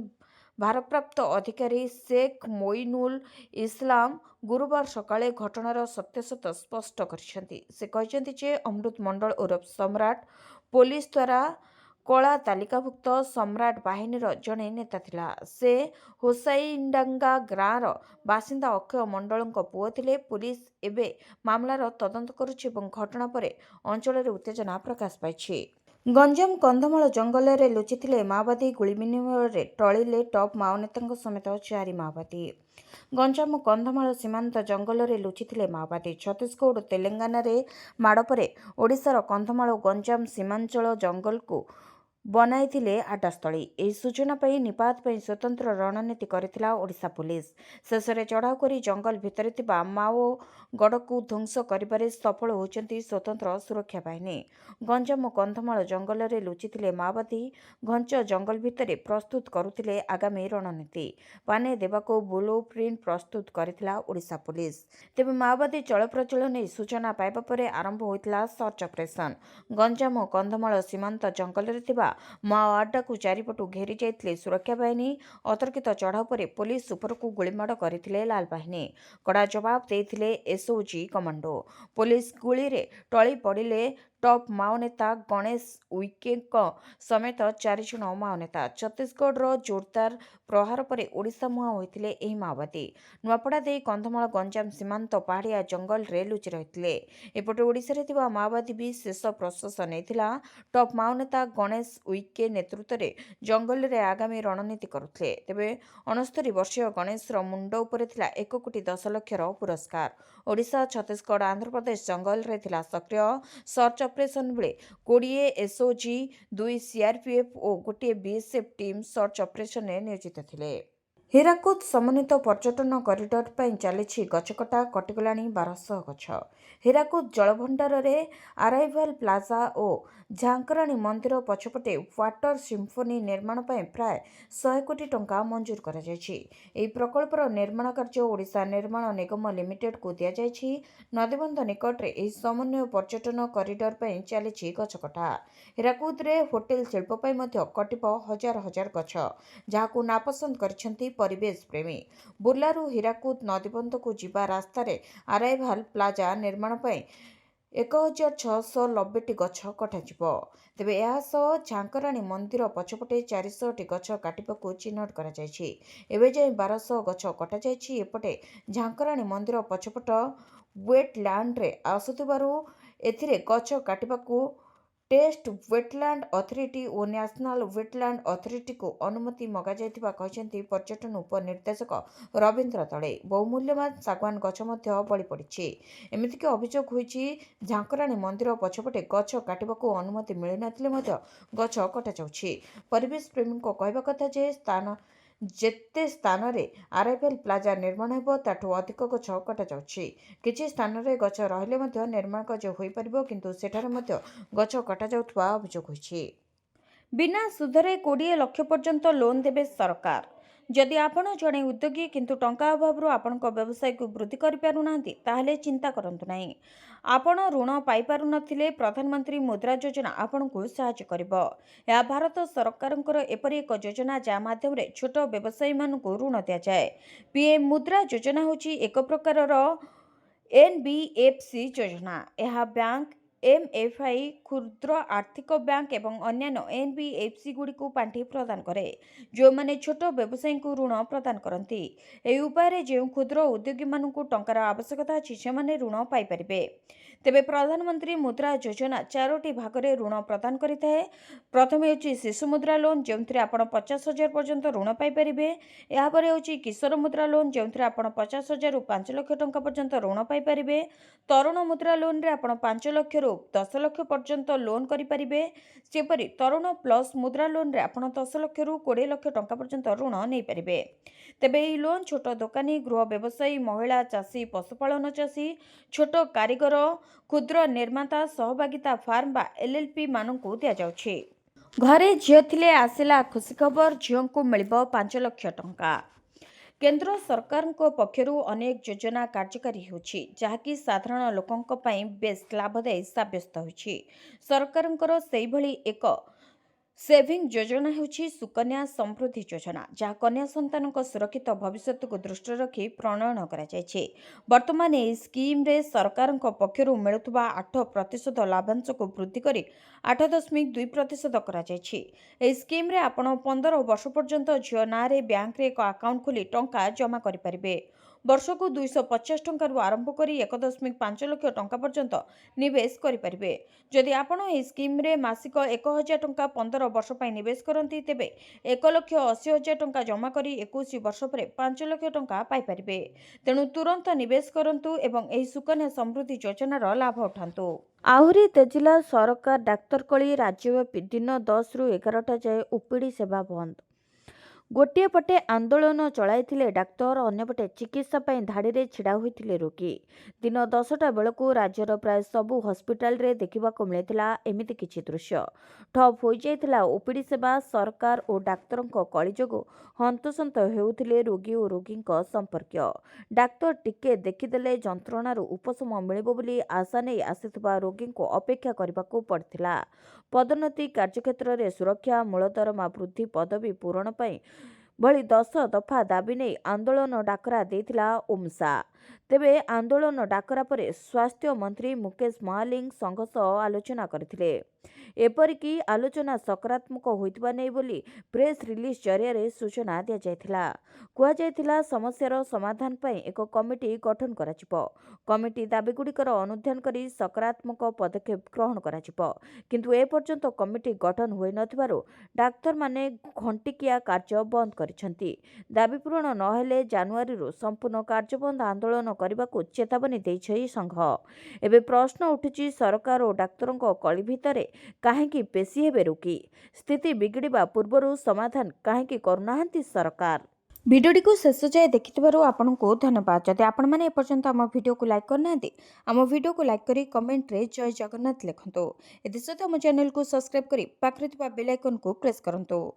ଭାରପ୍ରାପ୍ତ ଅଧିକାରୀ ଶେଖ ମୋଇନୁଲ ଇସଲାମ ଗୁରୁବାର ସକାଳେ ଘଟଣାର ସତ୍ୟାସତ୍ୟ ସ୍ପଷ୍ଟ କରିଛନ୍ତି। ସେ କହିଛନ୍ତି ଯେ ଅମୃତ ମଣ୍ଡଳ ଓରଫ ସମ୍ରାଟ ପୋଲିସ ଦ୍ୱାରା କଳା ତାଲିକାଭୁକ୍ତ ସମ୍ରାଟ ବାହିନୀର ଜଣେ ନେତା ଥିଲା। ସେ ହୋସାଇନଡାଙ୍ଗା ଗାଁର ବାସିନ୍ଦା ଅକ୍ଷୟ ମଣ୍ଡଳଙ୍କ ପୁଅ ଥିଲେ। ପୋଲିସ ଏବେ ମାମଲାର ତଦନ୍ତ କରୁଛି ଏବଂ ଘଟଣା ପରେ ଅଞ୍ଚଳରେ ଉତ୍ତେଜନା ପ୍ରକାଶ ପାଇଛି। ଗଞ୍ଜାମ କନ୍ଧମାଳ ଜଙ୍ଗଲରେ ଲୁଚିଥିଲେ ମାଓବାଦୀ। ଗୁଳି ବିନିମୟରେ ଟଳିଲେ ଟପ୍ ମାଓନେତାଙ୍କ ସମେତ 4 ମାଓବାଦୀ। ଗଞ୍ଜାମ କନ୍ଧମାଳ ସୀମାନ୍ତ ଜଙ୍ଗଲରେ ଲୁଚିଥିଲେ ମାଓବାଦୀ। ଛତିଶଗଡ଼ ଓ ତେଲେଙ୍ଗାନାରେ ମାଡ଼ ପରେ ଓଡ଼ିଶାର କନ୍ଧମାଳ ଓ ଗଞ୍ଜାମ ସୀମାଞ୍ଚଳ ଜଙ୍ଗଲକୁ ବନାଇଥିଲେ ଆଡ୍ଡାସ୍ଥଳୀ। ଏହି ସୂଚନା ପାଇଁ ନିପାତ ପାଇଁ ସ୍ୱତନ୍ତ୍ର ରଣନୀତି କରିଥିଲା ଓଡ଼ିଶା ପୋଲିସ। ଶେଷରେ ଚଢ଼ାଉ କରି ଜଙ୍ଗଲ ଭିତରେ ଥିବା ମାଓ ଗଡ଼କୁ ଧ୍ୱଂସ କରିବାରେ ସଫଳ ହୋଇଛନ୍ତି ସ୍ୱତନ୍ତ୍ର ସୁରକ୍ଷା ବାହିନୀ। ଗଞ୍ଜାମ ଓ କନ୍ଧମାଳ ଜଙ୍ଗଲରେ ଲୁଚିଥିଲେ ମାଓବାଦୀ। ଘଞ୍ଚ ଜଙ୍ଗଲ ଭିତରେ ପ୍ରସ୍ତୁତ କରୁଥିଲେ ଆଗାମୀ ରଣନୀତି। ପାନେ ଦେବାକୁ ବ୍ଲୁ ପ୍ରିଣ୍ଟ ପ୍ରସ୍ତୁତ କରିଥିଲା ଓଡ଼ିଶା ପୋଲିସ। ତେବେ ମାଓବାଦୀ ଚଳପ୍ରଚଳ ନେଇ ସୂଚନା ପାଇବା ପରେ ଆରମ୍ଭ ହୋଇଥିଲା ସର୍ଚ୍ଚ ଅପରେସନ। ଗଞ୍ଜାମ ଓ କନ୍ଧମାଳ ସୀମାନ୍ତ ଜଙ୍ଗଲରେ ଥିବା ମାଓ ଆଡ୍ଡାକୁ ଚାରିପଟୁ ଘେରି ଯାଇଥିଲେ ସୁରକ୍ଷା ବାହିନୀ। ଅତର୍କିତ ଚଢ଼ାଉ ପରେ ପୋଲିସ ଉପରକୁ ଗୁଳିମାଡ଼ କରିଥିଲେ ଲାଲ ବାହିନୀ। କଡ଼ା ଜବାବ ଦେଇଥିଲେ ଏସଓଜି କମାଣ୍ଡୋ। ପୋଲିସ ଗୁଳିରେ ଟଳି ପଡ଼ିଲେ ଟପ୍ ମାଓ ନେତା ଗଣେଶ ଉଇକେଙ୍କ ସମେତ 4 ଜଣ ମାଓ ନେତା। ଛତିଶଗଡ଼ର ଜୋରଦାର ପ୍ରହାର ପରେ ଓଡ଼ିଶା ମୁହାଁ ହୋଇଥିଲେ ଏହି ମାଓବାଦୀ। ନୂଆପଡ଼ା ଦେଇ କନ୍ଧମାଳ ଗଞ୍ଜାମ ସୀମାନ୍ତ ପାହାଡ଼ିଆ ଜଙ୍ଗଲରେ ଲୁଚି ରହିଥିଲେ। ଏପଟେ ଓଡ଼ିଶାରେ ଥିବା ମାଓବାଦୀ ବି ଶେଷ ପ୍ରଶ୍ୱାସ ନେଇଥିଲା। ଟପ୍ ମାଓ ନେତା ଗଣେଶ ଉଇକେ ନେତୃତ୍ୱରେ ଜଙ୍ଗଲରେ ଆଗାମୀ ରଣନୀତି କରୁଥିଲେ। ତେବେ 69 ବର୍ଷୀୟ ଗଣେଶର ମୁଣ୍ଡ ଉପରେ ଥିଲା 1 କୋଟି 10 ଲକ୍ଷର ପୁରସ୍କାର। ଓଡ଼ିଶା, ଛତିଶଗଡ଼, ଆନ୍ଧ୍ରପ୍ରଦେଶ ଜଙ୍ଗଲରେ ଥିଲା ସକ୍ରିୟ। ସର୍ଚ୍ଚ ଅପରେସନ ବେଳେ 20 ଏସଓଜି, 2 ସିଆରପିଏଫ ଓ 1 ବିଏସଏଫ ଟିମ୍ ସର୍ଚ୍ଚ ଅପରେସନରେ ନିୟୋଜିତ ଥିଲେ। ହୀରାକୁଦ ସମନ୍ୱିତ ପର୍ଯ୍ୟଟନ କରିଡର ପାଇଁ ଚାଲିଛି ଗଛକଟା। କଟିଗଲାଣି 1200 ଗଛ। ହୀରାକୁଦ ଜଳଭଣ୍ଡାରରେ ଆରାଇଭାଲ ପ୍ଲାଜା ଓ ଝାଙ୍କରାଣୀ ମନ୍ଦିର ପଛପଟେ ୱାଟର ସିମ୍ଫୋନି ନିର୍ମାଣ ପାଇଁ ପ୍ରାୟ 100 କୋଟି ଟଙ୍କା ମଞ୍ଜୁର କରାଯାଇଛି। ଏହି ପ୍ରକଳ୍ପର ନିର୍ମାଣ କାର୍ଯ୍ୟ ଓଡ଼ିଶା ନିର୍ମାଣ ନିଗମ ଲିମିଟେଡକୁ ଦିଆଯାଇଛି। ନଦୀବନ୍ଧ ନିକଟରେ ଏହି ସମନ୍ୱୟ ପର୍ଯ୍ୟଟନ କରିଡର ପାଇଁ ଚାଲିଛି ଗଛକଟା। ହୀରାକୁଦରେ ହୋଟେଲ ଶିଳ୍ପ ପାଇଁ ମଧ୍ୟ କଟିବ ହଜାର ହଜାର ଗଛ, ଯାହାକୁ ନାପସନ୍ଦ କରିଛନ୍ତି ପରିବେଶ ପ୍ରେମୀ। ବୁର୍ଲାରୁ ହୀରାକୁଦ ନଦୀବନ୍ଧକୁ ଯିବା ରାସ୍ତାରେ ଆରାଇଭାଲ ପ୍ଲାଜା ନିର୍ମାଣ ପାଇଁ 1690ଟି ଗଛ କଟାଯିବ। ତେବେ ଏହା ସହ ଝାଙ୍କରାଣୀ ମନ୍ଦିର ପଛପଟେ 400ଟି ଗଛ କାଟିବାକୁ ଚିହ୍ନଟ କରାଯାଇଛି। ଏବେ ଯାଏଁ 1200 ଗଛ କଟାଯାଇଛି। ଏପଟେ ଝାଙ୍କରାଣୀ ମନ୍ଦିର ପଛପଟ ୱେଟଲ୍ୟାଣ୍ଡରେ ଆସୁଥିବାରୁ ଏଥିରେ ଗଛ କାଟିବାକୁ टेस्ट वेटलैंड अथॉरिटी और नेशनल वेटलैंड अथॉरिटी को अनुमति मगाଯାଇଥିବା କହିଛନ୍ତି पर्यटन उपनिर्देशक रवीन्द्र दळे। बहुमूल्यवान ଶାଗୁଆନ ଗଛ ମଧ୍ୟ ବଳି ପଡ଼ିଛି। ଏମିତିକି ଅଭିଯୋଗ ହୋଇଛି ଝାଙ୍କରାଣୀ ମନ୍ଦିର ପଛପଟେ ଗଛ କାଟିବାକୁ ଅନୁମତି ମିଳିନଥିଲେ ମଧ୍ୟ ଗଛ କଟାଯାଉଛି। ପରିବେଶ ପ୍ରେମୀଙ୍କ କହିବା କଥା ଯେ ଯେତେ ସ୍ଥାନରେ ଆରାଇଭେଲ ପ୍ଲାଜା ନିର୍ମାଣ ହେବ ତାଠୁ ଅଧିକ ଗଛ କଟାଯାଉଛି। କିଛି ସ୍ଥାନରେ ଗଛ ରହିଲେ ମଧ୍ୟ ନିର୍ମାଣ କାର୍ଯ୍ୟ ହୋଇପାରିବ, କିନ୍ତୁ ସେଠାରେ ମଧ୍ୟ ଗଛ କଟାଯାଉଥିବା ଅଭିଯୋଗ ହୋଇଛି। ବିନା ସୁଧରେ 20 ଲକ୍ଷ ପର୍ଯ୍ୟନ୍ତ ଲୋନ୍ ଦେବେ ସରକାର। ଯଦି ଆପଣ ଜଣେ ଉଦ୍ୟୋଗୀ କିନ୍ତୁ ଟଙ୍କା ଅଭାବରୁ ଆପଣଙ୍କ ବ୍ୟବସାୟକୁ ବୃଦ୍ଧି କରିପାରୁନାହାନ୍ତି, ତାହେଲେ ଚିନ୍ତା କରନ୍ତୁ ନାହିଁ। ଆପଣ ଋଣ ପାଇପାରୁନଥିଲେ ପ୍ରଧାନମନ୍ତ୍ରୀ ମୁଦ୍ରା ଯୋଜନା ଆପଣଙ୍କୁ ସାହାଯ୍ୟ କରିବ। ଏହା ଭାରତ ସରକାରଙ୍କର ଏପରି ଏକ ଯୋଜନା ଯାହା ମାଧ୍ୟମରେ ଛୋଟ ବ୍ୟବସାୟୀମାନଙ୍କୁ ଋଣ ଦିଆଯାଏ। ପିଏମ୍ ମୁଦ୍ରା ଯୋଜନା ହେଉଛି ଏକ ପ୍ରକାରର ଏନ୍ବିଏଫ୍ସି ଯୋଜନା। ଏହା ବ୍ୟାଙ୍କ, ଏମ୍ଏଫ୍ଆଇ, କ୍ଷୁଦ୍ର ଆର୍ଥିକ ବ୍ୟାଙ୍କ ଏବଂ ଅନ୍ୟାନ୍ୟ ଏନ୍ବିଏଫ୍ସି ଗୁଡ଼ିକୁ ପାଣ୍ଠି ପ୍ରଦାନ କରେ, ଯେଉଁମାନେ ଛୋଟ ବ୍ୟବସାୟୀଙ୍କୁ ଋଣ ପ୍ରଦାନ କରନ୍ତି। ଏହି ଉପାୟରେ ଯେଉଁ କ୍ଷୁଦ୍ର ଉଦ୍ୟୋଗୀମାନଙ୍କୁ ଟଙ୍କାର ଆବଶ୍ୟକତା ଅଛି, ସେମାନେ ଋଣ ପାଇପାରିବେ। ତେବେ ପ୍ରଧାନମନ୍ତ୍ରୀ ମୁଦ୍ରା ଯୋଜନା 4ଟି ଭାଗରେ ଋଣ ପ୍ରଦାନ କରିଥାଏ। ପ୍ରଥମେ ହେଉଛି ଶିଶୁ ମୁଦ୍ରା ଲୋନ୍, ଯେଉଁଥିରେ ଆପଣ 50,000 ପର୍ଯ୍ୟନ୍ତ ଋଣ ପାଇପାରିବେ। ଏହାପରେ ହେଉଛି କିଶୋର ମୁଦ୍ରା ଲୋନ୍, ଯେଉଁଥିରେ ଆପଣ 50,000ରୁ 5 ଲକ୍ଷ ଟଙ୍କା ପର୍ଯ୍ୟନ୍ତ ଋଣ ପାଇପାରିବେ। ତରୁଣ ମୁଦ୍ରା ଲୋନ୍ରେ ଆପଣ 5 ଲକ୍ଷରୁ 10 ଲକ୍ଷ ପର୍ଯ୍ୟନ୍ତ ଲୋନ୍ କରିପାରିବେ। ସେପରି ତରୁଣ ପ୍ଲସ୍ ମୁଦ୍ରା ଲୋନ୍ରେ ଆପଣ 10 ଲକ୍ଷରୁ 20 ଲକ୍ଷ ଟଙ୍କା ପର୍ଯ୍ୟନ୍ତ ଋଣ ନେଇପାରିବେ। ତେବେ ଏହି ଲୋନ୍ ଛୋଟ ଦୋକାନୀ, ଗୃହ ବ୍ୟବସାୟୀ, ମହିଳା ଚାଷୀ, ପଶୁପାଳନ ଚାଷୀ, ଛୋଟ କାରିଗର, କ୍ଷୁଦ୍ର ନିର୍ମାତା, ସହଭାଗିତା ଫାର୍ମ ବା ଏଲ୍ଏଲ୍ପି ମାନଙ୍କୁ ଦିଆଯାଉଛି। ଘରେ ଝିଅ ଥିଲେ ଆସିଲା ଖୁସି ଖବର, ଝିଅଙ୍କୁ ମିଳିବ 5 ଲକ୍ଷ ଟଙ୍କା। କେନ୍ଦ୍ର ସରକାରଙ୍କ ପକ୍ଷରୁ ଅନେକ ଯୋଜନା କାର୍ଯ୍ୟକାରୀ ହେଉଛି, ଯାହାକି ସାଧାରଣ ଲୋକଙ୍କ ପାଇଁ ବେଶ୍ ଲାଭଦାୟୀ ସାବ୍ୟସ୍ତ ହୋଇଛି। ସରକାରଙ୍କର ସେହିଭଳି ଏକ ସେଭିଂ ଯୋଜନା ହେଉଛି ସୁକନ୍ୟା ସମୃଦ୍ଧି ଯୋଜନା, ଯାହା କନ୍ୟା ସନ୍ତାନଙ୍କ ସୁରକ୍ଷିତ ଭବିଷ୍ୟତକୁ ଦୃଷ୍ଟିରେ ରଖି ପ୍ରଣୟନ କରାଯାଇଛି। ବର୍ତ୍ତମାନ ଏହି ସ୍କିମ୍ରେ ସରକାରଙ୍କ ପକ୍ଷରୁ ମିଳୁଥିବା 8% ଲାଭାଂଶକୁ ବୃଦ୍ଧି କରି 8.2% କରାଯାଇଛି। ଏହି ସ୍କିମ୍ରେ ଆପଣ 15 ବର୍ଷ ପର୍ଯ୍ୟନ୍ତ ଝିଅ ନାଁରେ ବ୍ୟାଙ୍କରେ ଏକ ଆକାଉଣ୍ଟ ଖୋଲି ଟଙ୍କା ଜମା କରିପାରିବେ। ବର୍ଷକୁ 250 ଟଙ୍କାରୁ ଆରମ୍ଭ କରି 1.5 ଲକ୍ଷ ଟଙ୍କା ପର୍ଯ୍ୟନ୍ତ ନିବେଶ କରିପାରିବେ। ଯଦି ଆପଣ ଏହି ସ୍କିମ୍ରେ ମାସିକ 1,000 ଟଙ୍କା 15 ବର୍ଷ ପାଇଁ ନିବେଶ କରନ୍ତି, ତେବେ 1,80,000 ଟଙ୍କା ଜମା କରି 21 ବର୍ଷ ପରେ 5 ଲକ୍ଷ ଟଙ୍କା ପାଇପାରିବେ। ତେଣୁ ତୁରନ୍ତ ନିବେଶ କରନ୍ତୁ ଏବଂ ଏହି ସୁକନ୍ୟା ସମୃଦ୍ଧି ଯୋଜନାର ଲାଭ ଉଠାନ୍ତୁ। ଆହୁରି ତେଜିଲା ସରକାର ଡାକ୍ତରକଳି। ରାଜ୍ୟବ୍ୟାପୀ ଦିନ 10ରୁ 11ଟା ଯାଏ ଓପିଡି ସେବା ବନ୍ଦ। ଗୋଟିଏ ପଟେ ଆନ୍ଦୋଳନ ଚଳାଇଥିଲେ ଡାକ୍ତର, ଅନ୍ୟପଟେ ଚିକିତ୍ସା ପାଇଁ ଧାଡ଼ିରେ ଛିଡ଼ା ହୋଇଥିଲେ ରୋଗୀ। ଦିନ 10ଟା ବେଳକୁ ରାଜ୍ୟର ପ୍ରାୟ ସବୁ ହସ୍ପିଟାଲରେ ଦେଖିବାକୁ ମିଳିଥିଲା ଏମିତି କିଛି ଦୃଶ୍ୟ। ଠପ୍ ହୋଇଯାଇଥିଲା ଓପିଡି ସେବା। ସରକାର ଓ ଡାକ୍ତରଙ୍କ କଳି ଯୋଗୁଁ ହନ୍ତସନ୍ତ ହେଉଥିଲେ ରୋଗୀ ଓ ରୋଗୀଙ୍କ ସମ୍ପର୍କୀୟ। ଡାକ୍ତର ଟିକେ ଦେଖିଦେଲେ ଯନ୍ତ୍ରଣାରୁ ଉପଶମ ମିଳିବ ବୋଲି ଆଶା ନେଇ ଆସିଥିବା ରୋଗୀଙ୍କୁ ଅପେକ୍ଷା କରିବାକୁ ପଡ଼ିଥିଲା। ପଦୋନ୍ନତି, କାର୍ଯ୍ୟକ୍ଷେତ୍ରରେ ସୁରକ୍ଷା, ମୂଳ ଦରମା ବୃଦ୍ଧି, ପଦବୀ ପୂରଣ ପାଇଁ ଭଳି 10 ଦଫା ଦାବି ନେଇ ଆନ୍ଦୋଳନ ଡାକରା ଦେଇଥିଲା ଓମ୍ସା। ତେବେ ଆନ୍ଦୋଳନ ଡାକରା ପରେ ସ୍ୱାସ୍ଥ୍ୟ ମନ୍ତ୍ରୀ ମୁକେଶ ମହାଲିକ ସଂଘ ସହ ଆଲୋଚନା କରିଥିଲେ। ଏପରିକି ଆଲୋଚନା ସକାରାତ୍ମକ ହୋଇଥିବା ନେଇ ବୋଲି ପ୍ରେସ୍ ରିଲିଜ୍ ଜରିଆରେ ସୂଚନା ଦିଆଯାଇଥିଲା। କୁହାଯାଇଥିଲା ସମସ୍ୟାର ସମାଧାନ ପାଇଁ ଏକ କମିଟି ଗଠନ କରାଯିବ। କମିଟି ଦାବିଗୁଡ଼ିକର ଅନୁଧ୍ୟାନ କରି ସକାରାତ୍ମକ ପଦକ୍ଷେପ ଗ୍ରହଣ କରାଯିବ। କିନ୍ତୁ ଏପର୍ଯ୍ୟନ୍ତ କମିଟି ଗଠନ ହୋଇନଥିବାରୁ ଡାକ୍ତରମାନେ ଘଣ୍ଟିକିଆ କାର୍ଯ୍ୟ ବନ୍ଦ କରିଛନ୍ତି। ଦାବି ପୂରଣ ନ ହେଲେ ଜାନୁଆରୀରୁ ସମ୍ପୂର୍ଣ୍ଣ କାର୍ଯ୍ୟବନ୍ଦ ଆନ୍ଦୋଳନ କରିବାକୁ ଚେତାବନୀ ଦେଇଛି ସଂଘ। ଏବେ ପ୍ରଶ୍ନ ଉଠୁଛି, ସରକାର ଓ ଡାକ୍ତରଙ୍କ କଳି ଭିତରେ କାହିଁକି ପେଶି ହେବେ ରୋଗୀ? ସ୍ଥିତି ବିଗିଡ଼ିବା ପୂର୍ବରୁ ସମାଧାନ କାହିଁକି କରୁନାହାନ୍ତି ସରକାର? ଭିଡ଼ିଓଟିକୁ ଶେଷ ଯାଏ ଦେଖିଥିବାରୁ ଆପଣଙ୍କୁ ଧନ୍ୟବାଦ। ଯଦି ଆପଣମାନେ ଏପର୍ଯ୍ୟନ୍ତ ଆମ ଭିଡ଼ିଓକୁ ଲାଇକ୍ କରିନାହାନ୍ତି, ଆମ ଭିଡ଼ିଓକୁ ଲାଇକ୍ କରି କମେଣ୍ଟରେ ଜୟ ଜଗନ୍ନାଥ ଲେଖନ୍ତୁ। ଏଥିସହିତ ଆମ ଚ୍ୟାନେଲକୁ ସବସ୍କ୍ରାଇବ୍ କରି ପାଖରେ ଥିବା ବେଲ୍ ଆଇକନ୍କୁ ପ୍ରେସ୍ କରନ୍ତୁ।